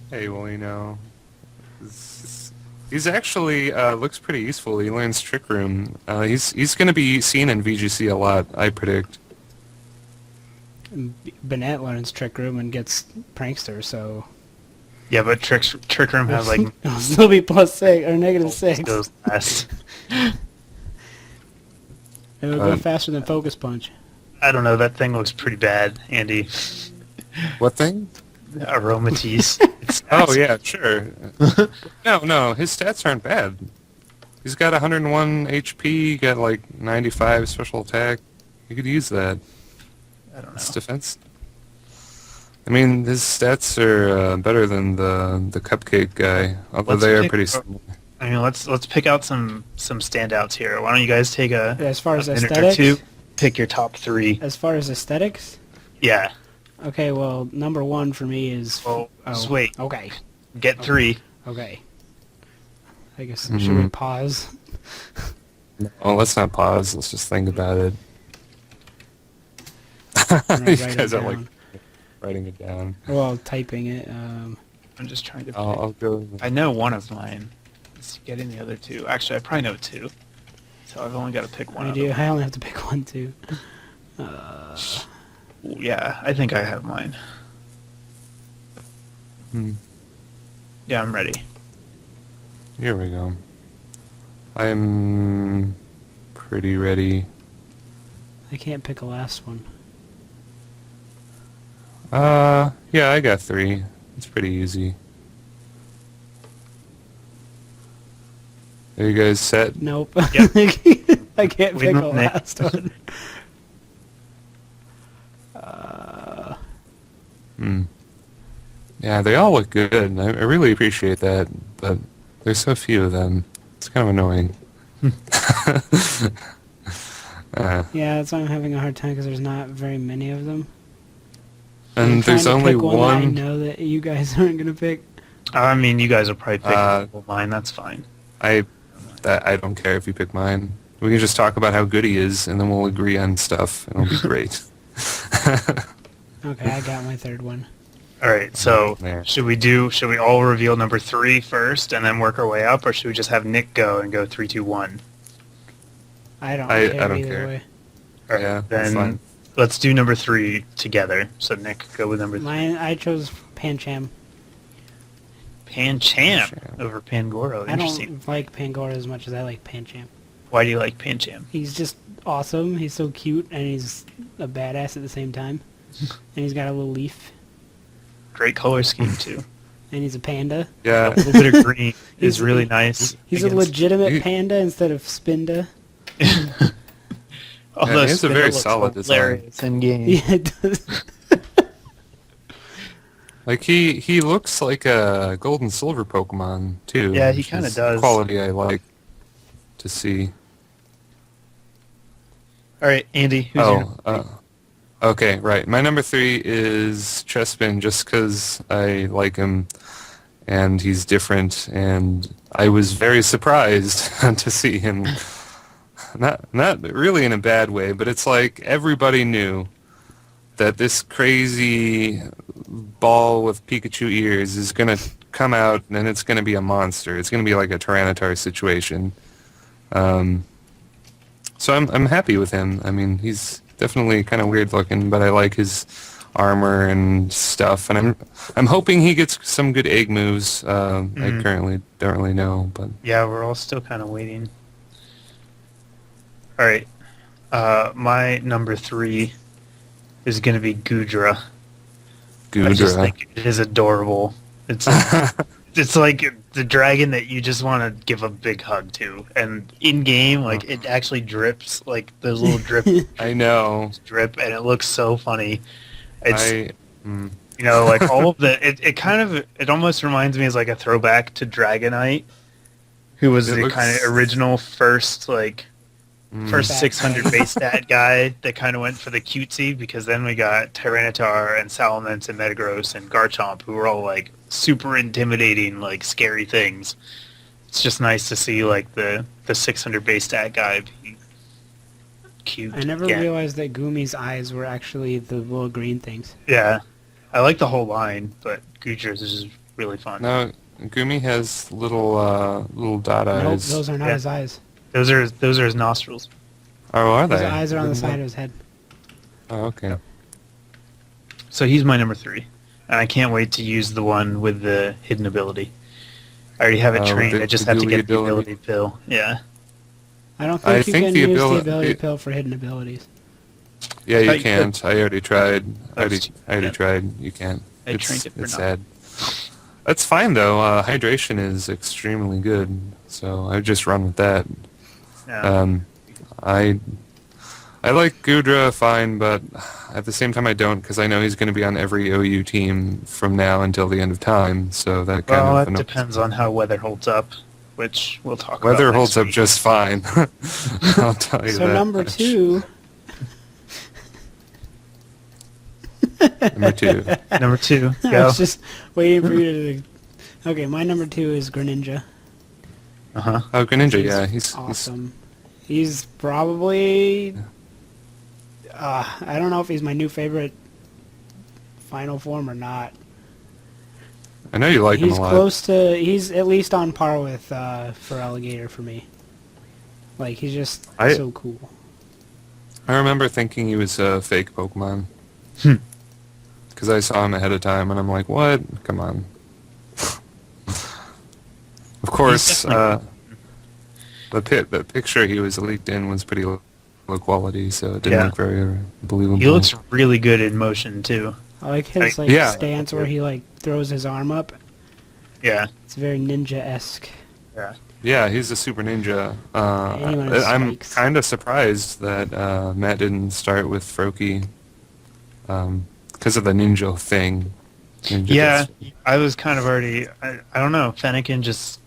Speaker 3: Hey, well, you know, he's actually looks pretty useful. He learns Trick Room. He's going to be seen in VGC a lot, I predict.
Speaker 2: Bennett learns Trick Room and gets Prankster, so
Speaker 1: Yeah, but Trick Room has like...
Speaker 2: it'll still be +6 or -6.
Speaker 1: goes last.
Speaker 2: It'll go faster than Focus Punch.
Speaker 1: I don't know, that thing looks pretty bad, Andy.
Speaker 3: What thing?
Speaker 1: Aromatisse. It's
Speaker 3: Oh, yeah, sure. No, his stats aren't bad. He's got 101 HP, got like 95 special attack. You could use that.
Speaker 1: I don't
Speaker 3: It's
Speaker 1: know.
Speaker 3: defense. I mean, his stats are better than the Cupcake guy, although
Speaker 1: Let's
Speaker 3: they are
Speaker 1: pick-
Speaker 3: pretty similar.
Speaker 1: I mean, let's pick out some standouts here. Why don't you guys take a
Speaker 2: As far as
Speaker 1: minute or
Speaker 2: aesthetics,
Speaker 1: two, pick your top 3.
Speaker 2: as far as aesthetics,
Speaker 1: Yeah.
Speaker 2: okay. Well, number 1 for me is.
Speaker 1: Well, just wait.
Speaker 2: Okay.
Speaker 1: Get 3.
Speaker 2: Okay. I guess should we pause?
Speaker 3: Oh, let's not pause. Let's just think about it.
Speaker 2: And
Speaker 3: You
Speaker 2: write it
Speaker 3: guys are like
Speaker 2: down.
Speaker 3: writing it down.
Speaker 2: Well, typing it.
Speaker 1: I'm just trying to.
Speaker 3: I'll go.
Speaker 1: I know one of mine. Let's get in the other 2. Actually, I probably know 2. So I've only got to pick one
Speaker 2: I
Speaker 1: of
Speaker 2: do.
Speaker 1: them.
Speaker 2: I only have to pick one too.
Speaker 1: Yeah, I think I have mine. Yeah, I'm ready.
Speaker 3: Here we go. I'm pretty ready.
Speaker 2: I can't pick a last one.
Speaker 3: Yeah, I got 3. It's pretty easy. Are you guys set?
Speaker 2: Nope.
Speaker 1: Yep.
Speaker 2: I can't
Speaker 1: We
Speaker 2: pick a
Speaker 1: don't know.
Speaker 2: last one.
Speaker 3: Yeah, they all look good, and I really appreciate that, but there's so few of them. It's kind of annoying.
Speaker 2: Yeah, that's why I'm having a hard time because there's not very many of them.
Speaker 3: And
Speaker 2: I'm
Speaker 3: there's
Speaker 2: trying to
Speaker 3: only
Speaker 2: pick one that I
Speaker 3: one.
Speaker 2: know that you guys aren't gonna pick.
Speaker 1: I mean, you guys will probably pick
Speaker 3: Uh,
Speaker 1: mine. That's fine.
Speaker 3: I don't care if you pick mine. We can just talk about how good he is, and then we'll agree on stuff, and it'll be great.
Speaker 2: Okay, I got my third one.
Speaker 1: All right. So
Speaker 3: There.
Speaker 1: should we all reveal number 3 first, and then work our way up, or should we just have Nick go and go 3, 2, 1?
Speaker 2: I don't
Speaker 3: I
Speaker 2: care
Speaker 3: don't
Speaker 2: either
Speaker 3: care.
Speaker 2: way.
Speaker 1: All right,
Speaker 3: Yeah, that's
Speaker 1: then
Speaker 3: fine.
Speaker 1: let's do number 3 together. So Nick, go with number 3.
Speaker 2: Mine, I chose Pancham.
Speaker 1: Pancham
Speaker 3: Pancham.
Speaker 1: over Pangoro.
Speaker 2: I
Speaker 1: Interesting.
Speaker 2: don't like Pangoro as much as I like Pancham.
Speaker 1: Why do you like Pancham?
Speaker 2: He's just awesome. He's so cute, and he's a badass at the same time. And he's got a little leaf,
Speaker 1: Great color scheme too.
Speaker 2: and he's a panda.
Speaker 1: A
Speaker 3: Yeah,
Speaker 1: little bit of green
Speaker 2: He's-
Speaker 1: is really nice.
Speaker 2: He's a
Speaker 1: against-
Speaker 2: legitimate
Speaker 3: You-
Speaker 2: panda instead of Spinda.
Speaker 1: Although
Speaker 3: he has a
Speaker 1: Spinda
Speaker 3: very
Speaker 1: looks
Speaker 3: solid design.
Speaker 1: hilarious in game.
Speaker 2: Yeah, it does.
Speaker 3: like he looks like a gold and silver Pokemon too.
Speaker 1: Yeah, he
Speaker 3: which
Speaker 1: kinda
Speaker 3: is
Speaker 1: does.
Speaker 3: Quality I like to see.
Speaker 1: All right, Andy. Who's your
Speaker 3: Okay, right. My number 3 is Chespin, just because I like him, and he's different, and I was very surprised to see him. Not really in a bad way, but it's like everybody knew that this crazy ball with Pikachu ears is going to come out, and it's going to be a monster. It's going to be like a Tyranitar situation. So I'm happy with him. I mean, he's definitely kind of weird looking, but I like his armor and stuff, and I'm hoping he gets some good egg moves. I currently don't really know, but
Speaker 1: Yeah, we're all still kind of waiting. All right. My number 3 is going to be Gudra. I just
Speaker 3: Gudra.
Speaker 1: think it is adorable. It's it's like the dragon that you just want to give a big hug to. And in game, like it actually drips, like those little
Speaker 3: I know.
Speaker 1: drip, and it looks so funny. It's
Speaker 3: Mm.
Speaker 1: you know like all of the it almost reminds me as like a throwback to Dragonite, who was
Speaker 3: It
Speaker 1: the
Speaker 3: looks-
Speaker 1: kind of original first first
Speaker 2: Fat
Speaker 1: 600 base stat guy that kind of went for the cutesy, because then we got Tyranitar and Salamence and Metagross and Garchomp, who were all like super intimidating, like scary things. It's just nice to see like the 600 base stat guy be cute.
Speaker 2: I never
Speaker 1: again.
Speaker 2: realized that Gumi's eyes were actually the little green things.
Speaker 1: Yeah, I like the whole line, but Gudra's is just really fun.
Speaker 3: No, Gumi has little dot
Speaker 2: Nope,
Speaker 3: eyes.
Speaker 2: those are not
Speaker 1: Yeah.
Speaker 2: his eyes.
Speaker 1: Those are his nostrils.
Speaker 3: Oh, are
Speaker 2: His
Speaker 3: they?
Speaker 2: eyes are on the side of his head.
Speaker 3: Oh, okay.
Speaker 1: So he's my number 3, and I can't wait to use the one with the hidden ability. I already have it
Speaker 3: Oh,
Speaker 1: trained.
Speaker 3: the-
Speaker 1: I just
Speaker 3: the
Speaker 1: have to
Speaker 3: Gooey
Speaker 1: get the
Speaker 3: ability.
Speaker 1: ability pill. Yeah.
Speaker 2: I don't
Speaker 3: I
Speaker 2: think you
Speaker 3: think
Speaker 2: can
Speaker 3: the
Speaker 2: use the
Speaker 3: abili-
Speaker 2: ability
Speaker 3: the-
Speaker 2: pill for hidden abilities.
Speaker 3: Yeah,
Speaker 1: I
Speaker 3: you
Speaker 1: thought you
Speaker 3: can't. I already tried.
Speaker 1: That's-
Speaker 3: I already
Speaker 1: yeah.
Speaker 3: tried. You can't.
Speaker 1: I trained it for
Speaker 3: it's
Speaker 1: nothing.
Speaker 3: sad. That's fine though. Hydration is extremely good, so I just run with that.
Speaker 1: Yeah.
Speaker 3: I like Gudra fine, but at the same time I don't, because I know he's going to be on every OU team from now until the end of time. So that kind
Speaker 1: Well,
Speaker 3: of
Speaker 1: that depends on how weather holds up, which we'll talk about.
Speaker 3: weather
Speaker 1: next
Speaker 3: holds up
Speaker 1: week.
Speaker 3: just fine. I'll tell you
Speaker 2: So
Speaker 3: that.
Speaker 2: number
Speaker 3: much.
Speaker 2: 2,
Speaker 3: Number 2.
Speaker 1: Number 2.
Speaker 2: I
Speaker 1: Go.
Speaker 2: was just waiting for you to... Okay, my number 2 is Greninja.
Speaker 1: Uh huh.
Speaker 3: Oh, Greninja,
Speaker 2: He's
Speaker 3: yeah, he's
Speaker 2: awesome. He's probably... I don't know if he's my new favorite final form or not.
Speaker 3: I know you like him
Speaker 2: He's
Speaker 3: a lot.
Speaker 2: close to... He's at least on par with Feraligatr for me. Like, he's just so cool.
Speaker 3: I remember thinking he was a fake Pokemon. Because I saw him ahead of time, and I'm like, what? Come on. Of course,
Speaker 1: definitely-
Speaker 3: the picture he was leaked in was pretty low quality, so it didn't
Speaker 1: Yeah.
Speaker 3: look very believable.
Speaker 1: He looks really good in motion too.
Speaker 2: I like his like
Speaker 3: Yeah.
Speaker 2: stance where he like throws his arm up.
Speaker 1: Yeah.
Speaker 2: It's very ninja-esque.
Speaker 1: Yeah.
Speaker 3: Yeah, he's a super ninja.
Speaker 2: Anyone has
Speaker 3: I'm
Speaker 2: spikes.
Speaker 3: kind of surprised that Matt didn't start with Froakie because of the ninja thing.
Speaker 1: Yeah, I was kind of already. I don't know. Fennekin just.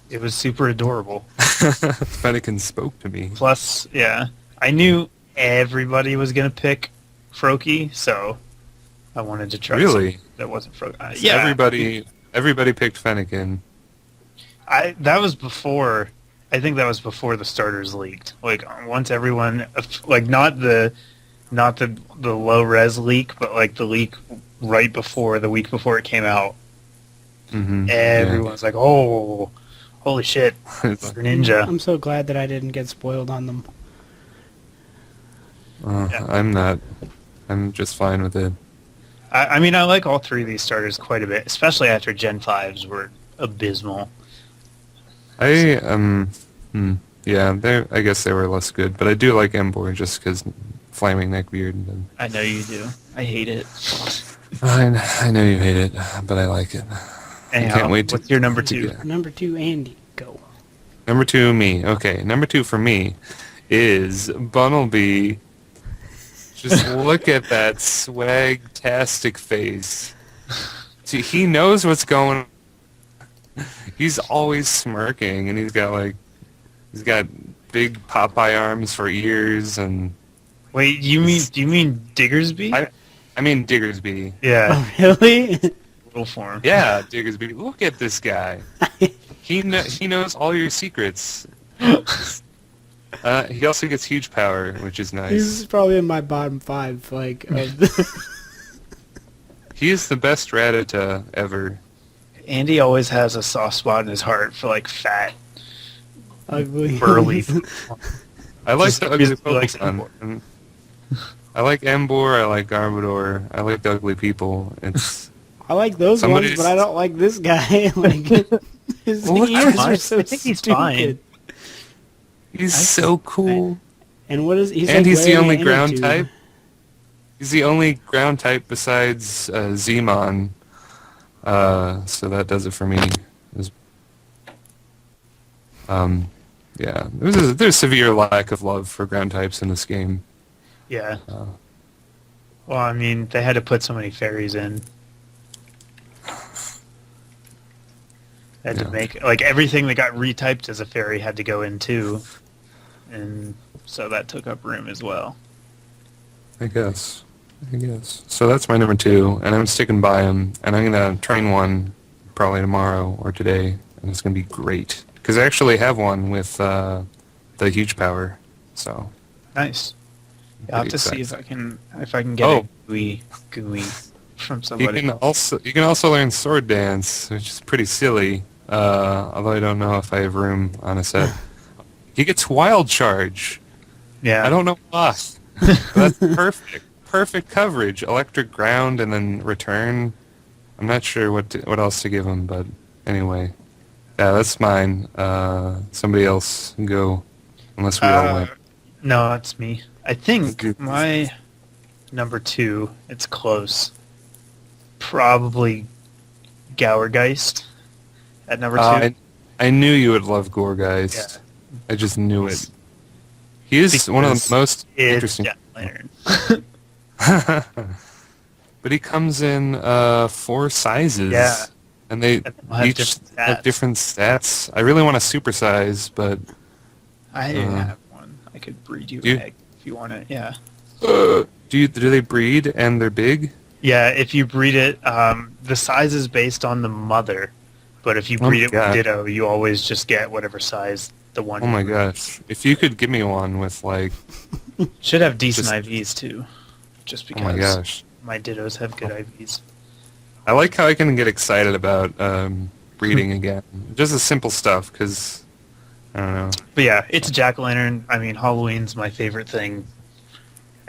Speaker 1: It was super adorable.
Speaker 3: Fennekin spoke to me.
Speaker 1: Plus, yeah, I knew everybody was gonna pick Froakie, so I wanted to try.
Speaker 3: Really?
Speaker 1: something that wasn't Froakie. Yeah,
Speaker 3: Everybody picked Fennekin.
Speaker 1: That was before. I think that was before the starters leaked. Like once everyone, like not the low res leak, but like the leak right before the week before it came out.
Speaker 3: Mm-hmm.
Speaker 1: Everyone's like, "Oh, holy shit, Greninja!"
Speaker 2: I'm so glad that I didn't get spoiled on them.
Speaker 1: Yeah.
Speaker 3: I'm not. I'm just fine with it.
Speaker 1: I mean, I like all 3 of these starters quite a bit, especially after Gen 5s were abysmal.
Speaker 3: Yeah, I guess they were less good, but I do like Emboar just because flaming neckbeard. And
Speaker 1: I know you do. I hate it.
Speaker 3: I know you hate it, but I like it.
Speaker 1: Anyhow,
Speaker 3: can't wait to-
Speaker 1: what's your number
Speaker 3: to
Speaker 1: 2?
Speaker 3: get-
Speaker 2: Number 2, Andy, go.
Speaker 3: Number 2, me. Okay, number 2 for me is Bunnelby. Just look at that swag-tastic face. See, he knows what's going on. He's always smirking, and he's got big Popeye arms for ears, and
Speaker 1: Wait, do you mean Diggersby?
Speaker 3: I mean Diggersby.
Speaker 1: Yeah,
Speaker 2: Oh, really?
Speaker 1: little form.
Speaker 3: Yeah, Diggersby. Look at this guy. He knows all your secrets. He also gets huge power, which is nice.
Speaker 2: He's probably in my bottom 5, like, of the...
Speaker 3: He is the best Rattata ever.
Speaker 1: Andy always has a soft spot in his heart for like fat,
Speaker 2: ugly.
Speaker 1: burly.
Speaker 3: I like
Speaker 1: Just
Speaker 3: the ugly
Speaker 1: because he likes
Speaker 3: Pokemon. And I like Emboar, I like Garbodor, I like the ugly people. It's
Speaker 2: I like those
Speaker 3: Somebody's-
Speaker 2: ones, but I don't like this guy. Like, his
Speaker 1: Well,
Speaker 2: ears
Speaker 1: fine.
Speaker 2: are so
Speaker 1: I think he's
Speaker 2: stupid.
Speaker 1: fine.
Speaker 3: He's so cool.
Speaker 2: And what is he's
Speaker 3: And
Speaker 2: like
Speaker 3: he's the
Speaker 2: wearing
Speaker 3: only
Speaker 2: an inner
Speaker 3: ground
Speaker 2: tube.
Speaker 3: type. He's the only ground type besides Zemon. So that does it for me. Yeah, there's severe lack of love for ground types in this game.
Speaker 1: Yeah. Well, I mean, they had to put so many fairies in. They had to make like everything that got retyped as a fairy had to go in too, and so that took up room as well.
Speaker 3: I guess. So that's my number 2, and I'm sticking by him, and I'm gonna train one probably tomorrow or today, and it's gonna be great because I actually have one with the huge power. So
Speaker 1: Nice.
Speaker 3: I'm
Speaker 1: I'll have
Speaker 3: pretty
Speaker 1: to see
Speaker 3: excited.
Speaker 1: if I can get a gooey from
Speaker 3: You
Speaker 1: somebody.
Speaker 3: can also learn sword dance, which is pretty silly. Although I don't know if I have room on a set. He gets wild charge.
Speaker 1: Yeah.
Speaker 3: I don't know why. That's perfect. Perfect coverage. Electric ground and then return. I'm not sure what else to give him, but anyway. Yeah, that's mine. Somebody else can go, unless we all win.
Speaker 1: No, it's me. I think
Speaker 3: Okay.
Speaker 1: my number 2, it's close. Probably Gourgeist at number 2.
Speaker 3: I knew you would love Goregeist.
Speaker 1: Yeah.
Speaker 3: I just knew it. He is one of
Speaker 1: Because
Speaker 3: the most
Speaker 1: it's
Speaker 3: interesting.
Speaker 1: Jack Lantern.
Speaker 3: But he comes in 4 sizes.
Speaker 1: Yeah.
Speaker 3: And they
Speaker 1: And they'll have
Speaker 3: each
Speaker 1: different
Speaker 3: have
Speaker 1: stats.
Speaker 3: different stats. I really want a supersize, but
Speaker 1: I have one. I could breed you
Speaker 3: Do you-
Speaker 1: an egg if you want it. Yeah.
Speaker 3: do they breed and they're big?
Speaker 1: Yeah, if you breed it, the size is based on the mother. But if you
Speaker 3: Oh
Speaker 1: breed
Speaker 3: my
Speaker 1: it
Speaker 3: God.
Speaker 1: with Ditto, you always just get whatever size the one.
Speaker 3: Oh my
Speaker 1: you breed.
Speaker 3: gosh! If you could give me one with like,
Speaker 1: Should have decent
Speaker 3: Just-
Speaker 1: IVs too. Just
Speaker 3: oh
Speaker 1: because
Speaker 3: my gosh!
Speaker 1: my Dittos have good IVs.
Speaker 3: I like how I can get excited about breeding again. Just the simple stuff, because I don't know.
Speaker 1: But yeah, it's a jack-o'-lantern. I mean, Halloween's my favorite thing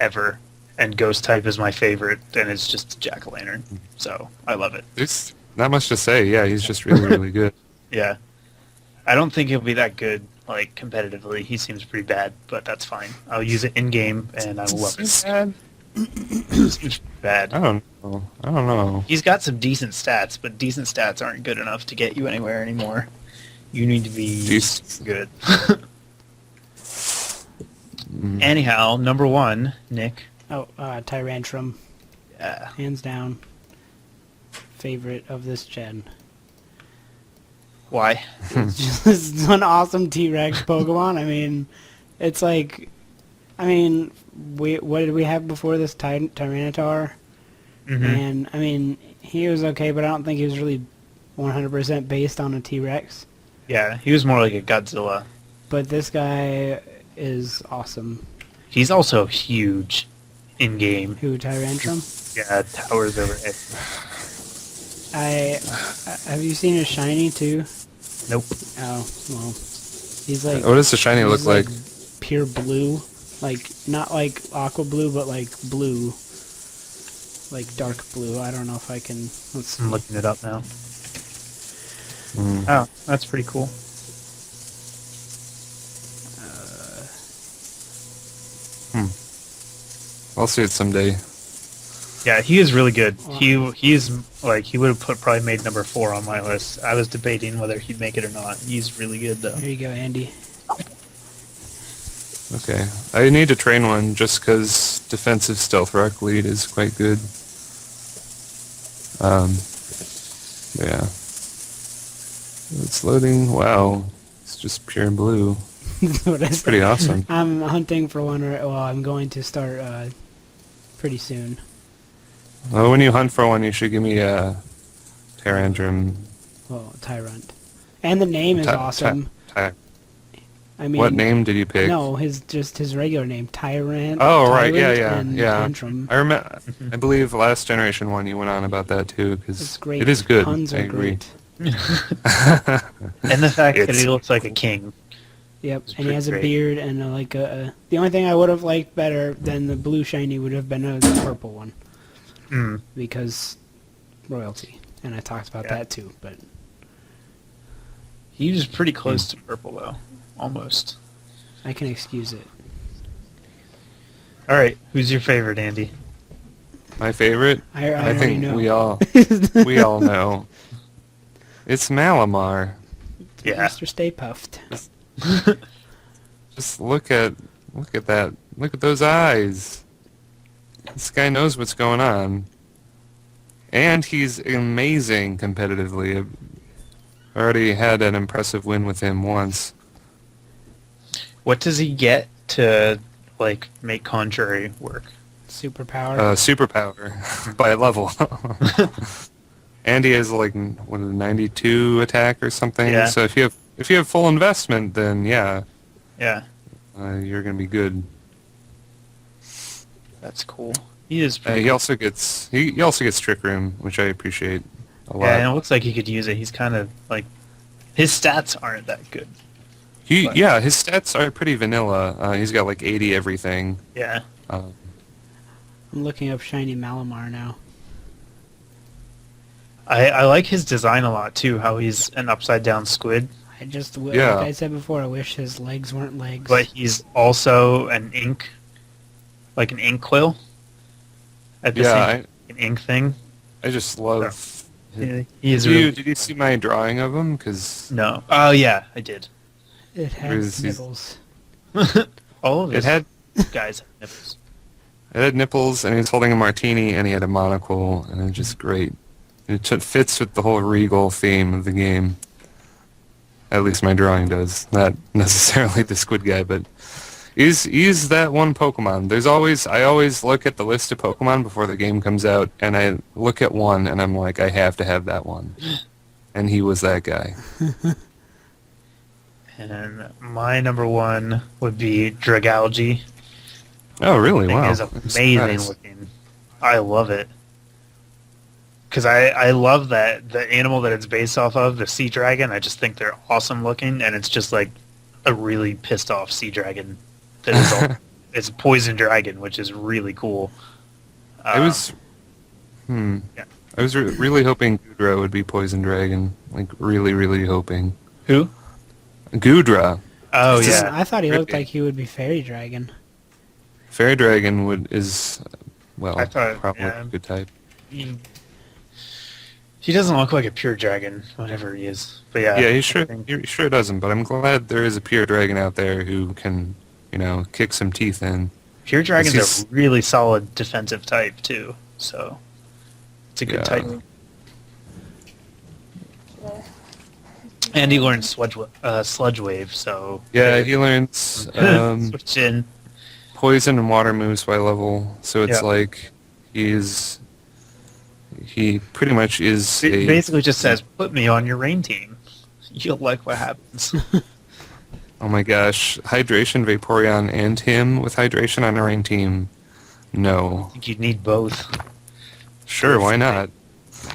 Speaker 1: ever, and ghost type is my favorite, and it's just a jack-o'-lantern. So I love it.
Speaker 3: There's not much to say. Yeah, he's just really, really good.
Speaker 1: Yeah, I don't think he'll be that good like competitively. He seems pretty bad, but that's fine. I'll use it in game, and I will love it.
Speaker 3: Sad?
Speaker 1: He seems bad.
Speaker 3: I don't know.
Speaker 1: He's got some decent stats, but decent stats aren't good enough to get you anywhere anymore. You need to be
Speaker 3: Decent.
Speaker 1: good.
Speaker 3: Mm.
Speaker 1: Anyhow, number 1, Nick.
Speaker 2: Oh, Tyrantrum,
Speaker 1: Yeah.
Speaker 2: hands down, favorite of this gen.
Speaker 1: Why?
Speaker 2: It's just an awesome T-Rex Pokemon. I mean, it's like, what did we have before this Tyranitar?
Speaker 1: Mm-hmm.
Speaker 2: And I mean, he was okay, but I don't think he was really 100% based on a T-Rex.
Speaker 1: Yeah, he was more like a Godzilla.
Speaker 2: But this guy is awesome.
Speaker 1: He's also huge in game.
Speaker 2: Who, Tyrantrum?
Speaker 1: Yeah, towers over it.
Speaker 2: Have you seen his shiny too?
Speaker 1: Nope.
Speaker 2: Oh, well, he's like.
Speaker 3: What does the shiny look
Speaker 2: he's
Speaker 3: like?
Speaker 2: Pure blue, like not like aqua blue, but like blue, like dark blue. I don't know if I can. Let's see.
Speaker 1: I'm looking it up now.
Speaker 3: Mm.
Speaker 1: Oh, that's pretty cool.
Speaker 3: I'll see it someday.
Speaker 1: Yeah, he is really good.
Speaker 2: Wow.
Speaker 1: He's like he would have probably made number 4 on my list. I was debating whether he'd make it or not. He's really good though.
Speaker 2: Here you go, Andy.
Speaker 3: Okay. I need to train one just because defensive stealth rock lead is quite good. Yeah. It's loading. Wow. It's just pure blue.
Speaker 2: That's what I said.
Speaker 3: Pretty awesome.
Speaker 2: I'm hunting for one. Well, I'm going to start pretty soon.
Speaker 3: Well, when you hunt for one, you should give me a Pterandrum.
Speaker 2: Well, Tyrant, and the name is awesome. I mean,
Speaker 3: What name did you pick?
Speaker 2: No, his regular name, Tyrant.
Speaker 3: Oh, right.
Speaker 2: Tyrant
Speaker 3: Yeah.
Speaker 2: and
Speaker 3: Yeah.
Speaker 2: Tantrum.
Speaker 3: I remember. I believe last generation one you went on about that too, because
Speaker 2: It's great.
Speaker 3: it is good.
Speaker 2: Puns
Speaker 3: I
Speaker 2: are
Speaker 3: agree.
Speaker 2: great.
Speaker 1: And the fact that
Speaker 3: It's-
Speaker 1: he looks like a king.
Speaker 2: Yep,
Speaker 1: It's
Speaker 2: and he
Speaker 1: pretty
Speaker 2: has a
Speaker 1: great.
Speaker 2: beard and the only thing I would have liked better than the blue shiny would have been a purple one,
Speaker 1: Mm.
Speaker 2: because royalty, and I talked about
Speaker 1: Yeah.
Speaker 2: that too. But
Speaker 1: He was pretty close to purple though, almost.
Speaker 2: I can excuse it.
Speaker 1: All right, who's your favorite, Andy?
Speaker 3: My favorite?
Speaker 2: I
Speaker 3: I
Speaker 2: already
Speaker 3: think
Speaker 2: know.
Speaker 3: we all know. It's Malamar.
Speaker 1: Yeah.
Speaker 2: Mr. Stay Puffed.
Speaker 3: Just look at that. Look at those eyes. This guy knows what's going on. And he's amazing competitively. I already had an impressive win with him once.
Speaker 1: What does he get to like make contrary work?
Speaker 2: Superpower.
Speaker 3: Superpower by level. And he has like what a 92 attack or something.
Speaker 1: Yeah.
Speaker 3: So if you have full investment, then yeah,
Speaker 1: Yeah,
Speaker 3: you're gonna be good.
Speaker 1: that's cool. He is pretty
Speaker 3: He also gets Trick Room, which I appreciate a lot.
Speaker 1: Yeah, and it looks like he could use it. He's kind of like his stats aren't that good.
Speaker 3: His stats are pretty vanilla. He's got like 80 everything.
Speaker 1: Yeah.
Speaker 2: I'm looking up Shiny Malamar now.
Speaker 1: I like his design a lot too. How he's an upside down squid,
Speaker 2: Like I said before, I wish his legs weren't legs.
Speaker 1: but he's also an ink quill. At the same, an ink thing.
Speaker 3: I just love.
Speaker 1: He is really,
Speaker 3: Did you see my drawing of him? Because
Speaker 1: no. Oh yeah, I did.
Speaker 2: It has nipples.
Speaker 1: All of
Speaker 3: it
Speaker 1: his
Speaker 3: had
Speaker 1: guys have nipples.
Speaker 3: it had nipples, and he was holding a martini, and he had a monocle, and it's just great. It fits with the whole regal theme of the game. At least my drawing does. Not necessarily the squid guy, but he's that one Pokemon. I always look at the list of Pokemon before the game comes out, and I look at one, and I'm like, I have to have that one. And he was that guy.
Speaker 1: And my number one would be Dragalge.
Speaker 3: Oh, really?
Speaker 1: Thing
Speaker 3: Wow.
Speaker 1: is
Speaker 3: I'm
Speaker 1: amazing
Speaker 3: surprised.
Speaker 1: looking. I love it. Because I love that the animal that it's based off of, the sea dragon, I just think they're awesome looking, and it's just like a really pissed off sea dragon. That is it's a poison dragon, which is really cool.
Speaker 3: I was really hoping Gudra would be Poison Dragon. Like, really, really hoping.
Speaker 1: Who?
Speaker 3: Gudra.
Speaker 1: Oh
Speaker 3: It's just-
Speaker 1: yeah.
Speaker 2: I thought he looked
Speaker 3: Trippy.
Speaker 2: like he would be Fairy Dragon.
Speaker 3: Fairy Dragon is
Speaker 1: I thought,
Speaker 3: probably
Speaker 1: yeah.
Speaker 3: a good type.
Speaker 1: He doesn't look like a pure dragon, whatever he is. But yeah.
Speaker 3: Yeah,
Speaker 1: I
Speaker 3: he sure
Speaker 1: think-
Speaker 3: doesn't, but I'm glad there is a pure dragon out there who can, kick some teeth in.
Speaker 1: Pure dragons
Speaker 3: It's
Speaker 1: are really solid defensive type too, so it's a good
Speaker 3: Yeah.
Speaker 1: type. And he learns sludge wave, so
Speaker 3: Yeah, he learns
Speaker 1: switch in.
Speaker 3: poison and water moves by level, so it's
Speaker 1: Yeah.
Speaker 3: like he pretty much is
Speaker 1: It basically just says, "Put me on your rain team." You'll like what happens.
Speaker 3: Oh my gosh, Hydration, Vaporeon, and him with Hydration on a rain team. No.
Speaker 1: I think you'd need both.
Speaker 3: Sure, why not?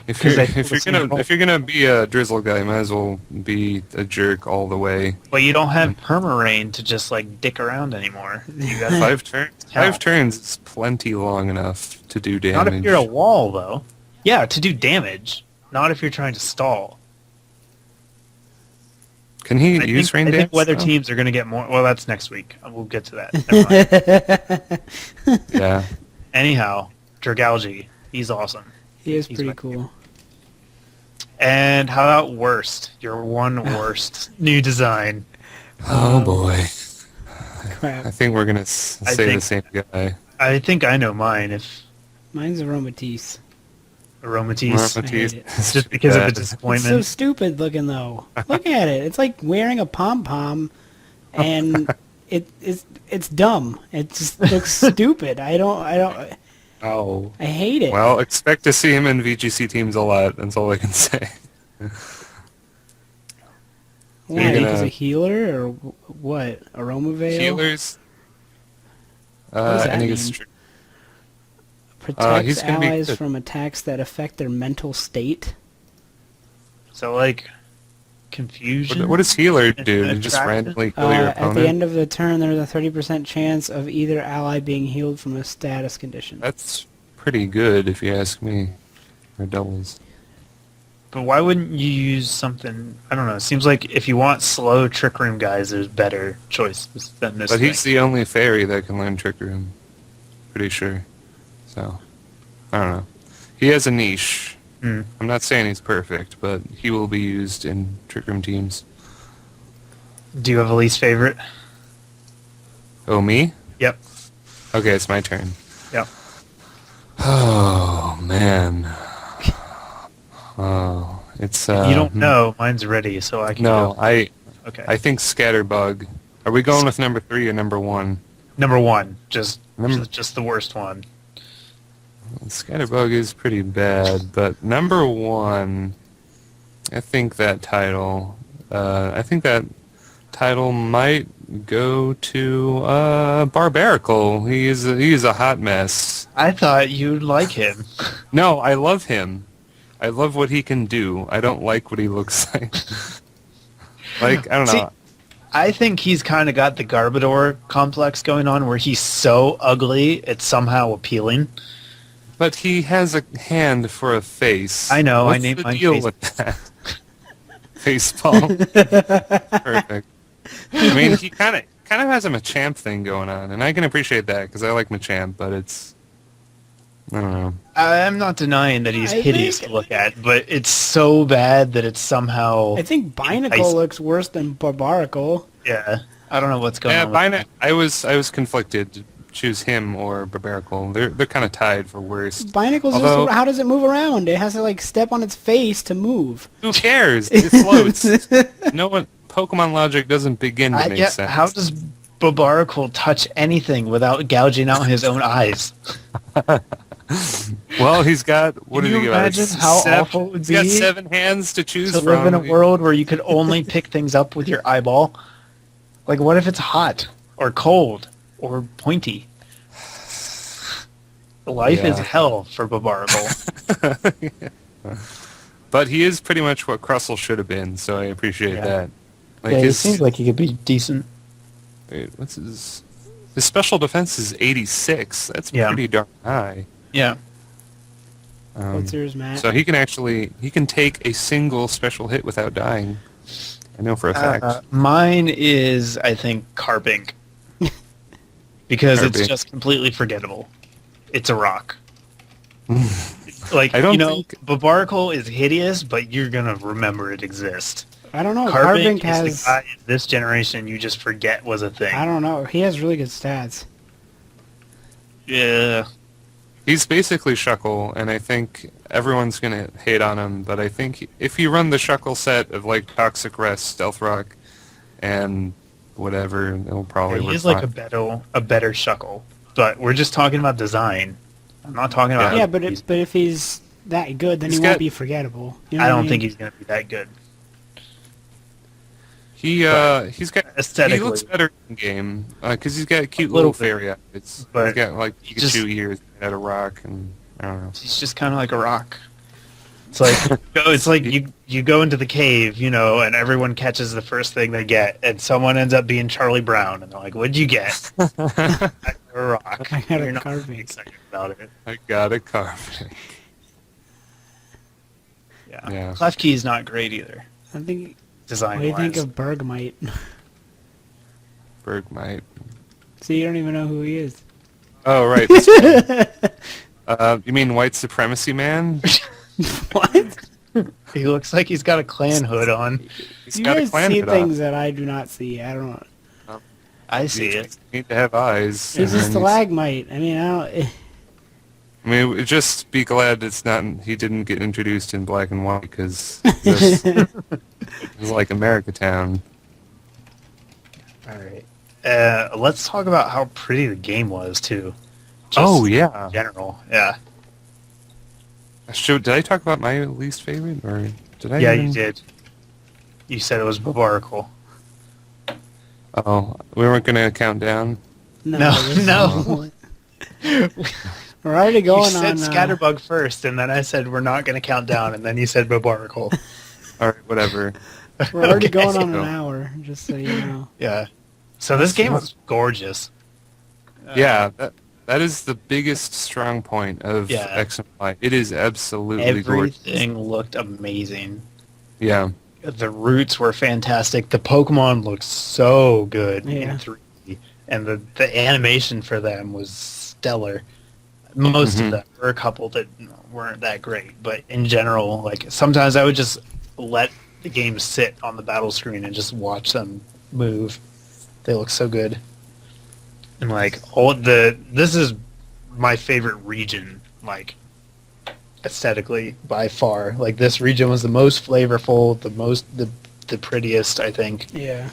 Speaker 3: If
Speaker 1: 'Cause
Speaker 3: you're
Speaker 1: I think
Speaker 3: if you're
Speaker 1: it's
Speaker 3: gonna
Speaker 1: normal.
Speaker 3: if you're gonna be a drizzle guy, might as well be a jerk all the way.
Speaker 1: But you don't have perma-rain to just like dick around anymore. You got
Speaker 3: Five turns.
Speaker 1: Hell.
Speaker 3: 5 turns is plenty long enough to do damage.
Speaker 1: not if you're a wall though. Yeah, to do damage. Not if you're trying to stall.
Speaker 3: Can he
Speaker 1: I
Speaker 3: use
Speaker 1: think,
Speaker 3: rain
Speaker 1: I
Speaker 3: dance?
Speaker 1: think weather
Speaker 3: though?
Speaker 1: teams are going to get more. Well, that's next week. We'll get to that. Never mind.
Speaker 3: Yeah.
Speaker 1: Anyhow, Dragalge, he's awesome.
Speaker 2: He is
Speaker 1: He's
Speaker 2: pretty
Speaker 1: my
Speaker 2: cool.
Speaker 1: And how about worst? Your one worst new design.
Speaker 3: Oh boy. I
Speaker 2: Crap.
Speaker 3: think we're gonna
Speaker 1: I
Speaker 3: say
Speaker 1: think-
Speaker 3: the same guy.
Speaker 1: I think I know mine. If
Speaker 2: Mine's Aromatisse.
Speaker 1: Aromatisse,
Speaker 2: I hate it.
Speaker 1: just because of a
Speaker 2: It's so
Speaker 1: disappointment.
Speaker 2: stupid looking though. Look at it. It's like wearing a pom pom, and it's dumb. It just looks stupid. I
Speaker 3: Oh.
Speaker 2: hate it.
Speaker 3: Well, expect to see him in VGC teams a lot. That's all I can say.
Speaker 2: Why?
Speaker 3: you're
Speaker 2: He's
Speaker 3: gonna-
Speaker 2: a healer or what? Aroma Veil?
Speaker 3: Healers.
Speaker 2: does that
Speaker 3: and he gets
Speaker 2: mean?
Speaker 3: stri-
Speaker 2: Protects
Speaker 3: he's gonna be
Speaker 2: allies
Speaker 3: good.
Speaker 2: from attacks that affect their mental state.
Speaker 1: So like confusion.
Speaker 3: what does healer do? You just
Speaker 1: Attraction?
Speaker 3: randomly kill your
Speaker 2: At
Speaker 3: opponent?
Speaker 2: the end of the turn, there's a 30% chance of either ally being healed from a status condition.
Speaker 3: That's pretty good if you ask me. Or doubles.
Speaker 1: But why wouldn't you use something? I don't know. It seems like if you want slow Trick Room guys, there's better choices than this.
Speaker 3: But
Speaker 1: thing.
Speaker 3: he's the only fairy that can learn Trick Room. Pretty sure. So, I don't know. He has a niche.
Speaker 1: Mm.
Speaker 3: I'm not saying he's perfect, but he will be used in Trick Room teams.
Speaker 1: Do you have a least favorite?
Speaker 3: Oh, me?
Speaker 1: Yep.
Speaker 3: Okay, it's my turn.
Speaker 1: Yep.
Speaker 3: Oh, man. Oh, it's...
Speaker 1: If you don't know, mine's ready, so I can
Speaker 3: No,
Speaker 1: go. Okay.
Speaker 3: I think Scatterbug. Are we going with number 3 or number 1?
Speaker 1: Number one, just
Speaker 3: Number-
Speaker 1: the worst one.
Speaker 3: Scatterbug is pretty bad, but number 1, I think that title might go to Barbarical. He is a hot mess.
Speaker 1: I thought you'd like him.
Speaker 3: No, I love him. I love what he can do. I don't like what he looks like. Like, I don't know.
Speaker 1: I think he's kind of got the Garbodor complex going on, where he's so ugly it's somehow appealing.
Speaker 3: But he has a hand for a face.
Speaker 1: I know.
Speaker 3: What's
Speaker 1: I named
Speaker 3: the
Speaker 1: mine
Speaker 3: deal
Speaker 1: Face-
Speaker 3: with that? Facepalm. Perfect. I mean, he kind of has a Machamp thing going on, and I can appreciate that because I like Machamp, but it's, I don't know.
Speaker 1: I'm not denying that he's
Speaker 2: I
Speaker 1: hideous
Speaker 2: think-
Speaker 1: to look at, but it's so bad that it's somehow...
Speaker 2: I think Binacle
Speaker 1: Ice-
Speaker 2: looks worse than Barbarical.
Speaker 1: Yeah. I don't know what's going
Speaker 3: Yeah,
Speaker 1: on. with that.
Speaker 3: I was conflicted to choose him or Barbarical. They're kind of tied for worst.
Speaker 2: Binacle's
Speaker 3: Although-
Speaker 2: just, how does it move around? It has to like step on its face to move.
Speaker 3: Who cares? It floats. No one. Pokemon logic doesn't begin to
Speaker 1: I
Speaker 3: make
Speaker 1: get,
Speaker 3: sense.
Speaker 1: how does Barbarical touch anything without gouging out his own eyes?
Speaker 3: Well, he's got. What
Speaker 1: Can
Speaker 3: did he
Speaker 1: you
Speaker 3: give us?
Speaker 1: imagine how awful it would
Speaker 3: He's got
Speaker 1: be
Speaker 3: 7 hands to choose
Speaker 1: To
Speaker 3: from.
Speaker 1: live in a world where you could only pick things up with your eyeball? Like, what if it's hot or cold or pointy? Life is
Speaker 3: Yeah.
Speaker 1: hell for Barbarical.
Speaker 3: But he is pretty much what Crustle should have been, so I appreciate
Speaker 1: Yeah.
Speaker 3: that. Like
Speaker 1: Yeah, it
Speaker 3: his,
Speaker 1: seems like he could be decent.
Speaker 3: wait, what's his special defense is 86. That's
Speaker 1: Yeah.
Speaker 3: pretty darn high.
Speaker 1: Yeah.
Speaker 2: What's yours, Matt?
Speaker 3: So he can take a single special hit without dying. I know for a fact.
Speaker 1: Mine is, I think, Carbink. Because it's
Speaker 3: Carbink.
Speaker 1: just completely forgettable. It's a rock. Like,
Speaker 3: I don't
Speaker 1: you know,
Speaker 3: think-
Speaker 1: Barbarical is hideous, but you're going to remember it exists.
Speaker 2: I don't know.
Speaker 1: Carbink
Speaker 2: Carbink
Speaker 1: is
Speaker 2: has.
Speaker 1: the guy in this generation you just forget was a thing.
Speaker 2: I don't know. He has really good stats.
Speaker 1: Yeah.
Speaker 3: He's basically Shuckle, and I think everyone's going to hate on him, but I think if you run the Shuckle set of, like, Toxic Rest, Stealth Rock, and whatever, it'll probably work
Speaker 1: He's like
Speaker 3: fine.
Speaker 1: a better Shuckle. But we're just talking about design. I'm not talking about...
Speaker 2: Yeah, but if he's that good, then
Speaker 3: He's
Speaker 2: he won't
Speaker 3: got-
Speaker 2: be forgettable. You know
Speaker 1: I
Speaker 2: what
Speaker 1: don't
Speaker 2: mean?
Speaker 1: think he's going to be that good.
Speaker 3: He's got
Speaker 1: Aesthetically.
Speaker 3: he looks better in game because he's got cute
Speaker 1: little
Speaker 3: little
Speaker 1: bit,
Speaker 3: fairy outfits.
Speaker 1: but
Speaker 3: He's got like
Speaker 1: he just-
Speaker 3: Pikachu ears made out of rock, and I don't know.
Speaker 1: He's just kind of like a rock. It's like you go into the cave, you know, and everyone catches the first thing they get, and someone ends up being Charlie Brown, and they're like, "What'd you get?" I got a rock.
Speaker 2: I got a
Speaker 1: You're not
Speaker 2: Carbink.
Speaker 1: excited about it.
Speaker 3: I got a carving.
Speaker 1: Yeah.
Speaker 3: Yeah.
Speaker 1: Klefki is not great either,
Speaker 2: I think.
Speaker 1: design
Speaker 2: What do you think
Speaker 1: wise.
Speaker 2: of Bergmite?
Speaker 3: Bergmite.
Speaker 2: See, you don't even know who he is.
Speaker 3: Oh right. This guy. You mean White Supremacy Man?
Speaker 2: What?
Speaker 1: He looks like he's got a clan hood on.
Speaker 3: He's
Speaker 2: You
Speaker 3: got a
Speaker 2: guys
Speaker 3: clan
Speaker 2: see
Speaker 3: hood
Speaker 2: things
Speaker 3: on.
Speaker 2: that I do not see. I don't know.
Speaker 1: I see
Speaker 3: You
Speaker 1: it.
Speaker 3: need to have eyes.
Speaker 2: He's a
Speaker 3: and then
Speaker 2: stalagmite. I mean, I don't.
Speaker 3: I mean, just be glad it's not. He didn't get introduced in black and white because it's like America Town.
Speaker 1: All right. Let's talk about how pretty the game was too. Just
Speaker 3: Oh yeah.
Speaker 1: in general, yeah.
Speaker 3: Did I talk about my least favorite, or did I?
Speaker 1: Yeah,
Speaker 3: even-
Speaker 1: you did. You said it was Barbarical.
Speaker 3: Oh, we weren't gonna count down.
Speaker 1: No,
Speaker 2: this-
Speaker 1: no.
Speaker 2: We're already
Speaker 1: You
Speaker 2: going
Speaker 1: said
Speaker 2: on.
Speaker 1: Scatterbug first, and then I said we're not going to count down, and then you said Barbarical.
Speaker 3: All right, whatever.
Speaker 2: We're already
Speaker 1: Okay.
Speaker 2: going on
Speaker 3: So-
Speaker 2: an hour, just so you know.
Speaker 1: Yeah. So this game was gorgeous.
Speaker 3: Yeah, That is the biggest strong point of
Speaker 1: Yeah.
Speaker 3: X and Y. It is absolutely gorgeous.
Speaker 1: Everything looked amazing.
Speaker 3: Yeah.
Speaker 1: The roots were fantastic. The Pokemon looked so good
Speaker 2: Yeah.
Speaker 1: in 3D, and the animation for them was stellar. Most of them. There were a couple that weren't that great, but in general, like sometimes I would just let the game sit on the battle screen and just watch them move. They look so good. And like this is my favorite region, like aesthetically by far. Like this region was the most flavorful, the prettiest, I think.
Speaker 2: Yeah.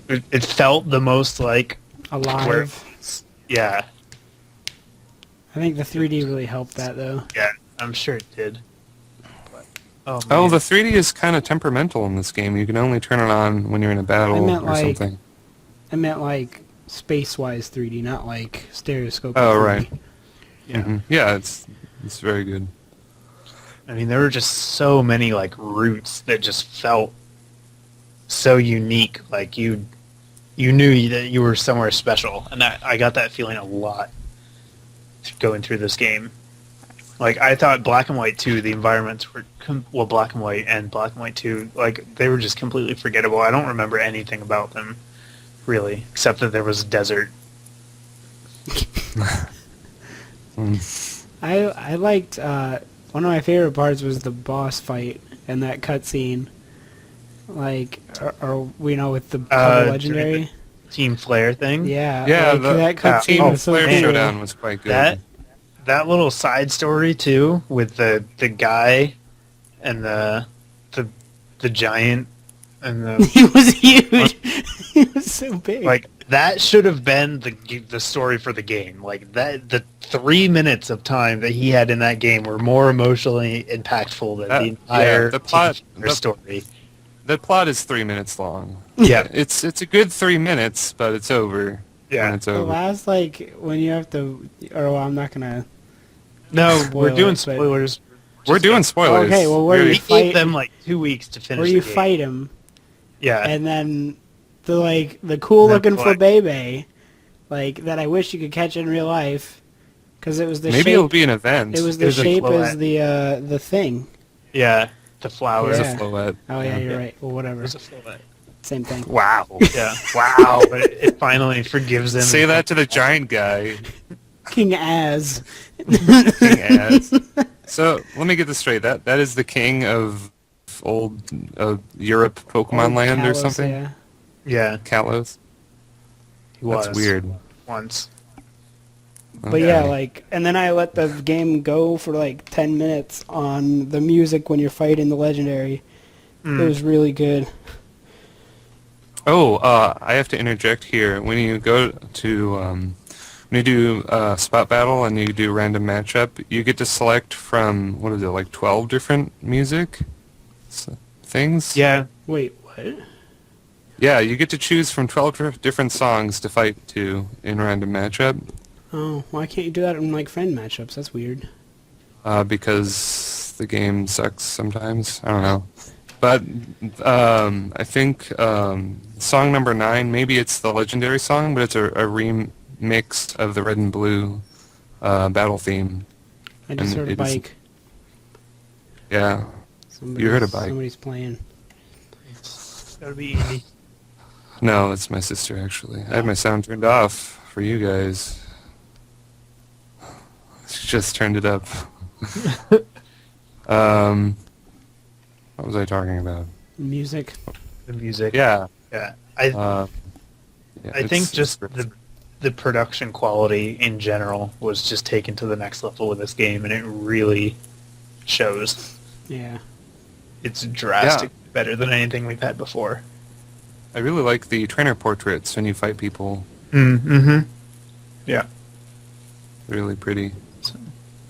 Speaker 1: It felt the most like
Speaker 2: Alive.
Speaker 1: yeah,
Speaker 2: I think the 3D really helped that, though.
Speaker 1: yeah, I'm sure it did. But,
Speaker 3: Oh,
Speaker 1: man.
Speaker 3: the 3D is kind of temperamental in this game. You can only turn it on when you're in a battle
Speaker 2: I meant
Speaker 3: or
Speaker 2: like-
Speaker 3: something.
Speaker 2: I meant like space-wise 3D, not like stereoscopic.
Speaker 3: Oh,
Speaker 2: 3D.
Speaker 3: right.
Speaker 1: Yeah.
Speaker 3: Yeah, it's very good.
Speaker 1: I mean, there were just so many like roots that just felt so unique. Like you knew that you were somewhere special, and I got that feeling a lot going through this game. Like I thought Black and White 2, the environments were Black and White and Black and White 2, like they were just completely forgettable. I don't remember anything about them really, except that there was a desert.
Speaker 2: I liked one of my favorite parts was the boss fight and that cutscene, like or you know with the legendary.
Speaker 1: Team Flare thing.
Speaker 2: Yeah,
Speaker 3: Yeah,
Speaker 2: like, that cutscene
Speaker 3: oh,
Speaker 2: was so
Speaker 3: Flare
Speaker 2: cool.
Speaker 3: Showdown was quite good.
Speaker 1: That little side story too, with the guy and the giant and the
Speaker 2: He was huge. He was so big.
Speaker 1: like that should have been the story for the game. Like that, the 3 minutes of time that he had in that game were more emotionally impactful than the entire
Speaker 3: the plot-
Speaker 1: story.
Speaker 3: The plot is 3 minutes long.
Speaker 1: Yeah,
Speaker 3: It's a good 3 minutes, but it's over.
Speaker 1: yeah.
Speaker 3: when it's
Speaker 2: the
Speaker 3: over.
Speaker 2: last like when you have to, or well, I'm not gonna.
Speaker 1: No,
Speaker 2: Spoil
Speaker 1: we're doing
Speaker 2: it, but-
Speaker 1: spoilers.
Speaker 3: We're doing spoilers.
Speaker 2: Okay, well, where
Speaker 3: Really.
Speaker 2: you
Speaker 1: We
Speaker 2: fight-
Speaker 1: gave them like 2 weeks to finish.
Speaker 2: Where you
Speaker 1: the game.
Speaker 2: fight him,
Speaker 1: Yeah,
Speaker 2: and then the cool looking
Speaker 1: That's
Speaker 2: Flabebe, like that I wish you could catch in real life, because it was the
Speaker 3: Maybe
Speaker 2: shape.
Speaker 3: it'll be an event.
Speaker 2: It was the
Speaker 1: It was a
Speaker 2: shape as
Speaker 1: Floette.
Speaker 2: the thing.
Speaker 1: yeah. The
Speaker 3: It
Speaker 1: flowers.
Speaker 3: was
Speaker 2: Yeah.
Speaker 3: a floette.
Speaker 2: Oh yeah, you're
Speaker 1: Yeah.
Speaker 2: right. Well,
Speaker 1: It
Speaker 2: whatever.
Speaker 1: was a Floette.
Speaker 2: Same thing.
Speaker 3: Wow.
Speaker 1: Yeah. Wow. But it finally forgives him.
Speaker 3: Say that to the giant guy.
Speaker 2: King Az.
Speaker 3: King Az. So let me get this straight. That is the king of old Europe Pokemon
Speaker 2: Old
Speaker 3: Land or
Speaker 2: Kalos,
Speaker 3: something.
Speaker 2: Yeah.
Speaker 1: Yeah.
Speaker 3: Kalos.
Speaker 1: He was
Speaker 3: That's weird.
Speaker 1: once.
Speaker 2: But yeah,
Speaker 3: Okay.
Speaker 2: like, and then I let the game go for like 10 minutes on the music when you're fighting the legendary.
Speaker 1: Mm.
Speaker 2: It was really good.
Speaker 3: Oh, I have to interject here. When you go to when you do spot battle and you do random matchup, you get to select from what is it, like 12 different music things?
Speaker 1: Yeah.
Speaker 2: Wait, what?
Speaker 3: Yeah, you get to choose from 12 different songs to fight to in random matchup
Speaker 2: Oh, why can't you do that in like friend matchups? That's weird.
Speaker 3: because the game sucks sometimes. I don't know. But I think song number 9, maybe it's the legendary song, but it's a remix of the Red and Blue battle theme.
Speaker 2: I just
Speaker 3: And
Speaker 2: heard a
Speaker 3: it is-
Speaker 2: bike.
Speaker 3: Yeah. You heard a bike.
Speaker 2: Somebody's playing.
Speaker 1: That would be easy.
Speaker 3: No, it's my sister, actually. I had my sound turned off for you guys. She just turned it up. What was I talking about?
Speaker 2: Music.
Speaker 1: The music.
Speaker 3: Yeah.
Speaker 1: Yeah.
Speaker 3: Yeah,
Speaker 1: I think just the production quality in general was just taken to the next level with this game, and it really shows.
Speaker 2: Yeah.
Speaker 1: It's drastic better than anything we've had before.
Speaker 3: I really like the trainer portraits when you fight people.
Speaker 1: Mm-hmm. Yeah.
Speaker 3: Really pretty.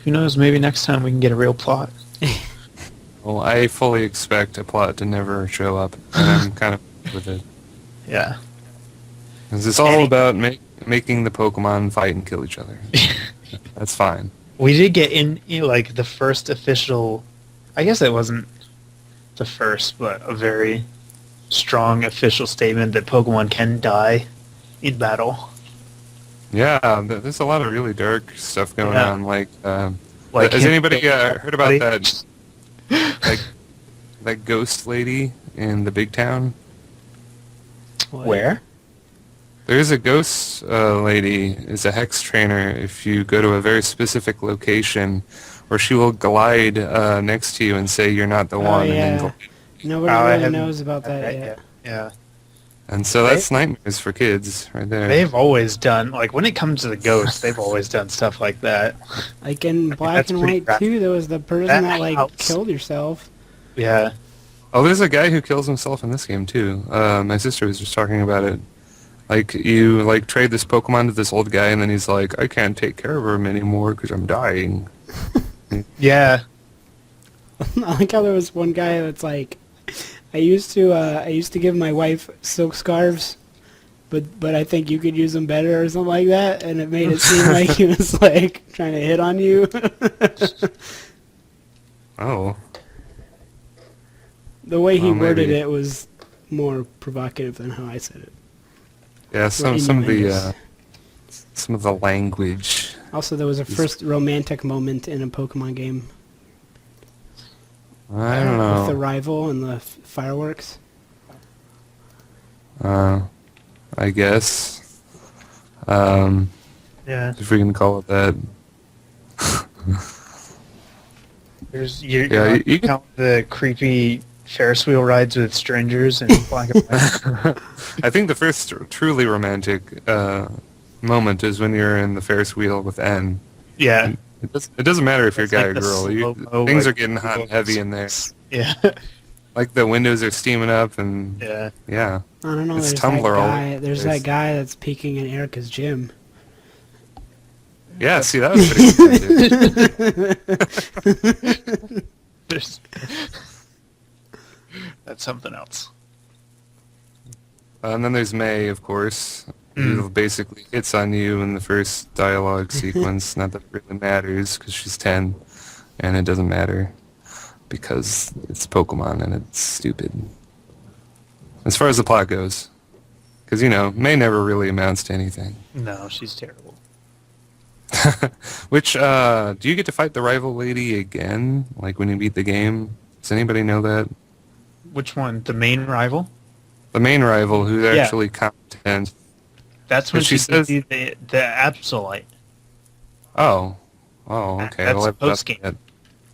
Speaker 1: Who knows? Maybe next time we can get a real plot.
Speaker 3: Well, I fully expect a plot to never show up, and I'm kind of with it.
Speaker 1: Yeah.
Speaker 3: 'Cause it's all about making the Pokemon fight and kill each other. That's fine.
Speaker 1: We did get in, like, the first official... I guess it wasn't the first, but a very strong official statement that Pokemon can die in battle.
Speaker 3: Yeah, there's a lot of really dark stuff going
Speaker 1: Yeah.
Speaker 3: on. Like,
Speaker 1: Like
Speaker 3: has
Speaker 1: him
Speaker 3: anybody
Speaker 1: killing
Speaker 3: heard about
Speaker 1: somebody.
Speaker 3: like that ghost lady in the big town?
Speaker 2: What?
Speaker 1: Where?
Speaker 3: There's a ghost lady, is a hex trainer if you go to a very specific location, where she will glide next to you and say you're not the
Speaker 2: Oh
Speaker 3: one, and then
Speaker 2: yeah.
Speaker 3: glide.
Speaker 2: Nobody
Speaker 1: I
Speaker 2: really
Speaker 1: haven't
Speaker 2: knows about
Speaker 1: had
Speaker 2: that yet.
Speaker 1: Yeah.
Speaker 3: And so
Speaker 1: They-
Speaker 3: that's nightmares for kids right there.
Speaker 1: They've always done, like, when it comes to the ghosts, they've always done stuff like that.
Speaker 2: Like in Black
Speaker 1: that's
Speaker 2: and
Speaker 1: pretty
Speaker 2: White
Speaker 1: graphic.
Speaker 2: too, there was the person
Speaker 1: That
Speaker 2: that like
Speaker 1: house.
Speaker 2: killed herself.
Speaker 1: Yeah.
Speaker 3: Oh, there's a guy who kills himself in this game too. My sister was just talking about it. Like, you like trade this Pokemon to this old guy, and then he's like, I can't take care of him anymore because I'm dying.
Speaker 1: Yeah.
Speaker 2: I like how there was one guy that's like, I used to give my wife silk scarves, but I think you could use them better or something like that, and it made it seem like he was like trying to hit on you.
Speaker 3: Oh.
Speaker 2: The way he
Speaker 3: Well,
Speaker 2: worded
Speaker 3: maybe.
Speaker 2: it was more provocative than how I said it.
Speaker 3: Yeah, some of the
Speaker 2: innuendos.
Speaker 3: some of the language.
Speaker 2: Also, there was a first romantic moment in a Pokemon game
Speaker 3: I don't
Speaker 2: with the
Speaker 3: know.
Speaker 2: rival and the fireworks.
Speaker 3: I guess.
Speaker 1: Yeah.
Speaker 3: If we can call it that.
Speaker 1: There's you
Speaker 3: Yeah, you can-
Speaker 1: count the creepy Ferris wheel rides with strangers and Black and White.
Speaker 3: I think the first truly romantic moment is when you're in the Ferris wheel with N.
Speaker 1: Yeah.
Speaker 3: It doesn't matter if you're a
Speaker 1: It's
Speaker 3: guy
Speaker 1: like
Speaker 3: or
Speaker 1: the
Speaker 3: girl.
Speaker 1: slow-mo,
Speaker 3: Things
Speaker 1: like,
Speaker 3: are getting hot and heavy in there.
Speaker 1: Yeah.
Speaker 3: Like the windows are steaming up, and
Speaker 1: Yeah.
Speaker 3: yeah.
Speaker 2: I don't know.
Speaker 3: It's
Speaker 2: There's
Speaker 3: Tumblr
Speaker 2: that
Speaker 3: all
Speaker 2: guy.
Speaker 3: over
Speaker 2: There's
Speaker 3: the
Speaker 2: that
Speaker 3: place.
Speaker 2: guy that's peeking in Erica's gym.
Speaker 3: Yeah, see, that was pretty romantic.
Speaker 1: There's that's something else.
Speaker 3: And then there's May, of course, who
Speaker 1: Mm.
Speaker 3: basically hits on you in the first dialogue sequence. Not that it really matters, because she's 10, and it doesn't matter, because it's Pokemon and it's stupid. As far as the plot goes. Because, May never really amounts to anything.
Speaker 1: No, she's terrible.
Speaker 3: Which, do you get to fight the rival lady again, like when you beat the game? Does anybody know that?
Speaker 1: Which one? The main rival?
Speaker 3: The main rival, who's
Speaker 1: Yeah.
Speaker 3: actually competent.
Speaker 1: That's when
Speaker 3: But she
Speaker 1: she
Speaker 3: says-
Speaker 1: gives you the Absolite.
Speaker 3: Oh, okay.
Speaker 1: That's
Speaker 3: well, I've
Speaker 1: post-game.
Speaker 3: done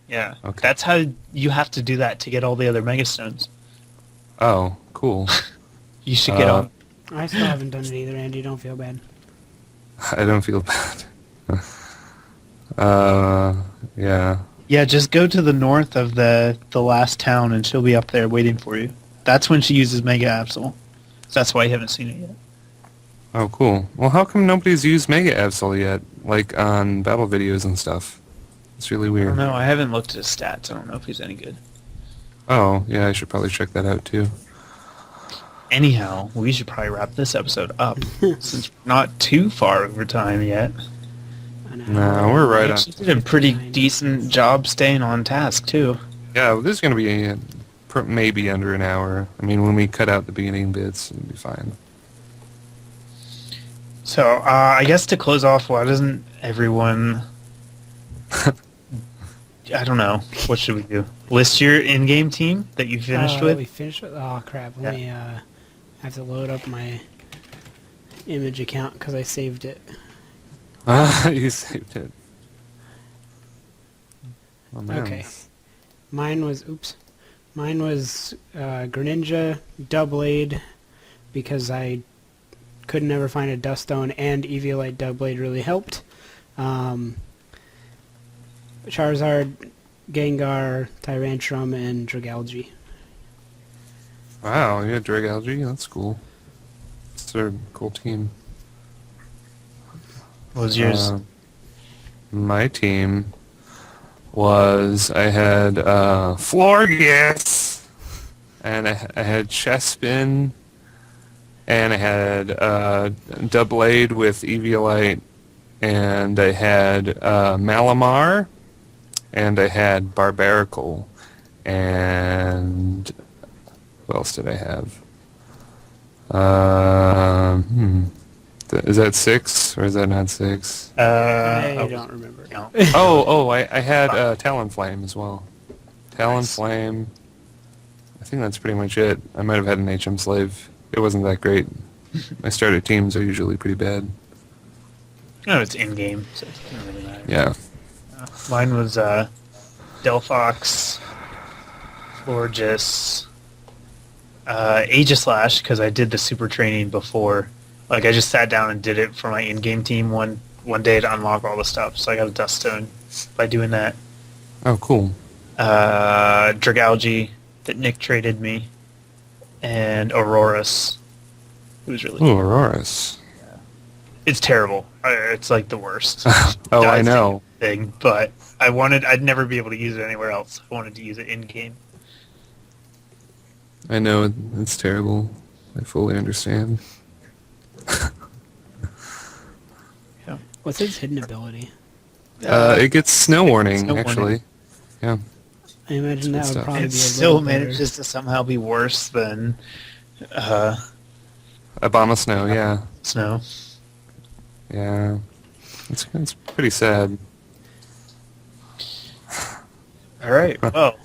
Speaker 1: Yeah.
Speaker 3: Okay.
Speaker 1: That's how you have to do that to get all the other Mega Stones.
Speaker 3: that. Oh, cool.
Speaker 1: You should get on.
Speaker 2: I still haven't done it either, Andy. Don't feel bad.
Speaker 3: I don't feel bad. Yeah.
Speaker 1: Yeah, just go to the north of the last town and she'll be up there waiting for you. That's when she uses Mega Absol. So that's why you haven't seen it yet.
Speaker 3: Oh, cool. Well, how come nobody's used Mega Absol yet, like on battle videos and stuff? It's really
Speaker 1: I
Speaker 3: weird.
Speaker 1: don't know. I haven't looked at his stats. I don't know if he's any good.
Speaker 3: Oh, yeah, I should probably check that out too.
Speaker 1: Anyhow, we should probably wrap this episode up since we're not too far over time yet.
Speaker 2: I know.
Speaker 3: No, we're right on.
Speaker 1: She did a pretty decent job staying on task too.
Speaker 3: Yeah, well, this is going to be maybe under an hour. I mean, when we cut out the beginning bits, it'll be fine.
Speaker 1: So I guess to close off, why doesn't everyone? I don't know. What should we do? List your in-game team that you finished
Speaker 2: We
Speaker 1: with.
Speaker 2: finished with? Oh crap! Let me. I have to load up my image account because I saved it.
Speaker 3: You saved it. Oh, man.
Speaker 2: Okay. Mine was Greninja, Doublade, because I could never find a Duststone, and Eviolite Doublade really helped. Charizard, Gengar, Tyrantrum, and Dragalge.
Speaker 3: Wow, you had Dragalge? That's cool. It's a cool team.
Speaker 1: What was yours?
Speaker 3: My team was, I had Florges, and I had Chespin, and I had Doublade with Eviolite, and I had Malamar, and I had Barbaracle, and what else did I have? Is that 6 or is that not 6?
Speaker 2: I don't remember.
Speaker 1: No.
Speaker 3: I had Talonflame as well. Talonflame. I think that's pretty much it. I might have had an HM Slave. It wasn't that great. My starter teams are usually pretty bad.
Speaker 1: No, it's in-game, so it doesn't really matter.
Speaker 3: Yeah.
Speaker 1: Mine was Delphox, Florges, Aegislash, because I did the super training before. Like, I just sat down and did it for my in-game team one day to unlock all the stuff, so I got a Dust Stone by doing that.
Speaker 3: Oh, cool.
Speaker 1: Dragalge that Nick traded me, and Aurorus, who was really
Speaker 3: Ooh, Auroras.
Speaker 1: It's terrible. It's like the worst.
Speaker 3: Oh, I know.
Speaker 1: Thing, but I'd never be able to use it anywhere else. I wanted to use it in game.
Speaker 3: I know, it's terrible. I fully understand.
Speaker 1: Yeah.
Speaker 2: What's its hidden ability?
Speaker 3: It gets Snow Warning,
Speaker 1: Snow Warning.
Speaker 3: actually. Yeah.
Speaker 2: I imagine that would
Speaker 3: stuff.
Speaker 2: probably
Speaker 1: It
Speaker 2: be a
Speaker 1: still
Speaker 2: little better.
Speaker 1: manages to somehow be worse than
Speaker 3: Obama Snow, yeah.
Speaker 1: Snow.
Speaker 3: Yeah. It's pretty sad.
Speaker 1: All right. Well,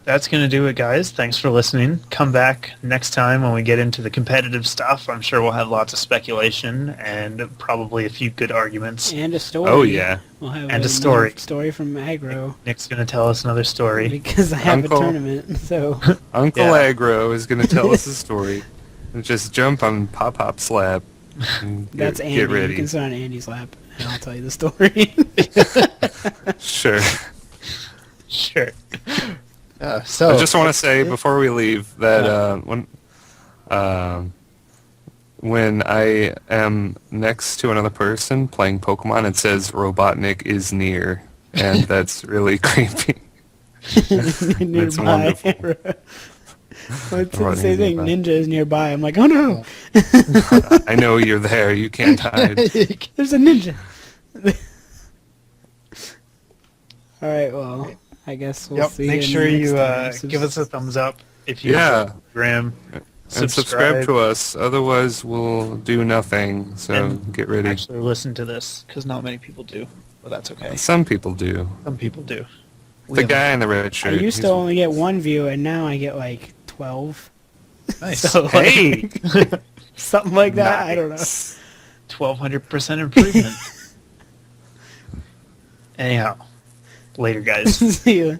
Speaker 1: that's going to do it, guys. Thanks for listening. Come back next time when we get into the competitive stuff. I'm sure we'll have lots of speculation and probably a few good arguments.
Speaker 2: And a story.
Speaker 3: Oh, yeah.
Speaker 2: We'll have
Speaker 1: And a
Speaker 2: another
Speaker 1: story.
Speaker 2: story from Aggro.
Speaker 1: Nick's going to tell us another story.
Speaker 2: Because I have
Speaker 3: Uncle-
Speaker 2: a tournament, so...
Speaker 3: Uncle
Speaker 1: Yeah.
Speaker 3: Aggro is going to tell us a story. And just jump on Pop-Pop's lap. And
Speaker 2: That's Andy.
Speaker 3: Get
Speaker 2: You
Speaker 3: ready.
Speaker 2: can sit on Andy's lap, and I'll tell you the story.
Speaker 3: Sure.
Speaker 1: Sure. So
Speaker 3: I just want to say before we leave that when I am next to another person playing Pokemon, it says Robotnik is near, and that's really creepy.
Speaker 2: Nearby.
Speaker 3: wonderful.
Speaker 2: It's the
Speaker 3: Robotnik
Speaker 2: same
Speaker 3: is
Speaker 2: thing.
Speaker 3: nearby.
Speaker 2: Ninja is nearby. I'm like, oh no!
Speaker 3: I know you're there. You can't hide.
Speaker 2: There's a ninja! Alright, well, I guess we'll
Speaker 1: Yep.
Speaker 2: see
Speaker 1: Make
Speaker 2: you
Speaker 1: sure
Speaker 2: next
Speaker 1: you
Speaker 2: time.
Speaker 1: give us a thumbs up if you
Speaker 3: Yeah.
Speaker 1: like Graham.
Speaker 3: And subscribe to us. Otherwise, we'll do nothing. So
Speaker 1: And
Speaker 3: get ready.
Speaker 1: Actually, listen to this because not many people do, but that's okay.
Speaker 3: Some people do.
Speaker 1: Some people do.
Speaker 3: The guy in the red
Speaker 2: I
Speaker 3: shirt.
Speaker 2: used to only get one view, and now I get like 12.
Speaker 1: Nice.
Speaker 2: So, like,
Speaker 1: Hey,
Speaker 2: something like that. I don't know.
Speaker 1: 1,200% improvement. Anyhow, later, guys.
Speaker 2: See you.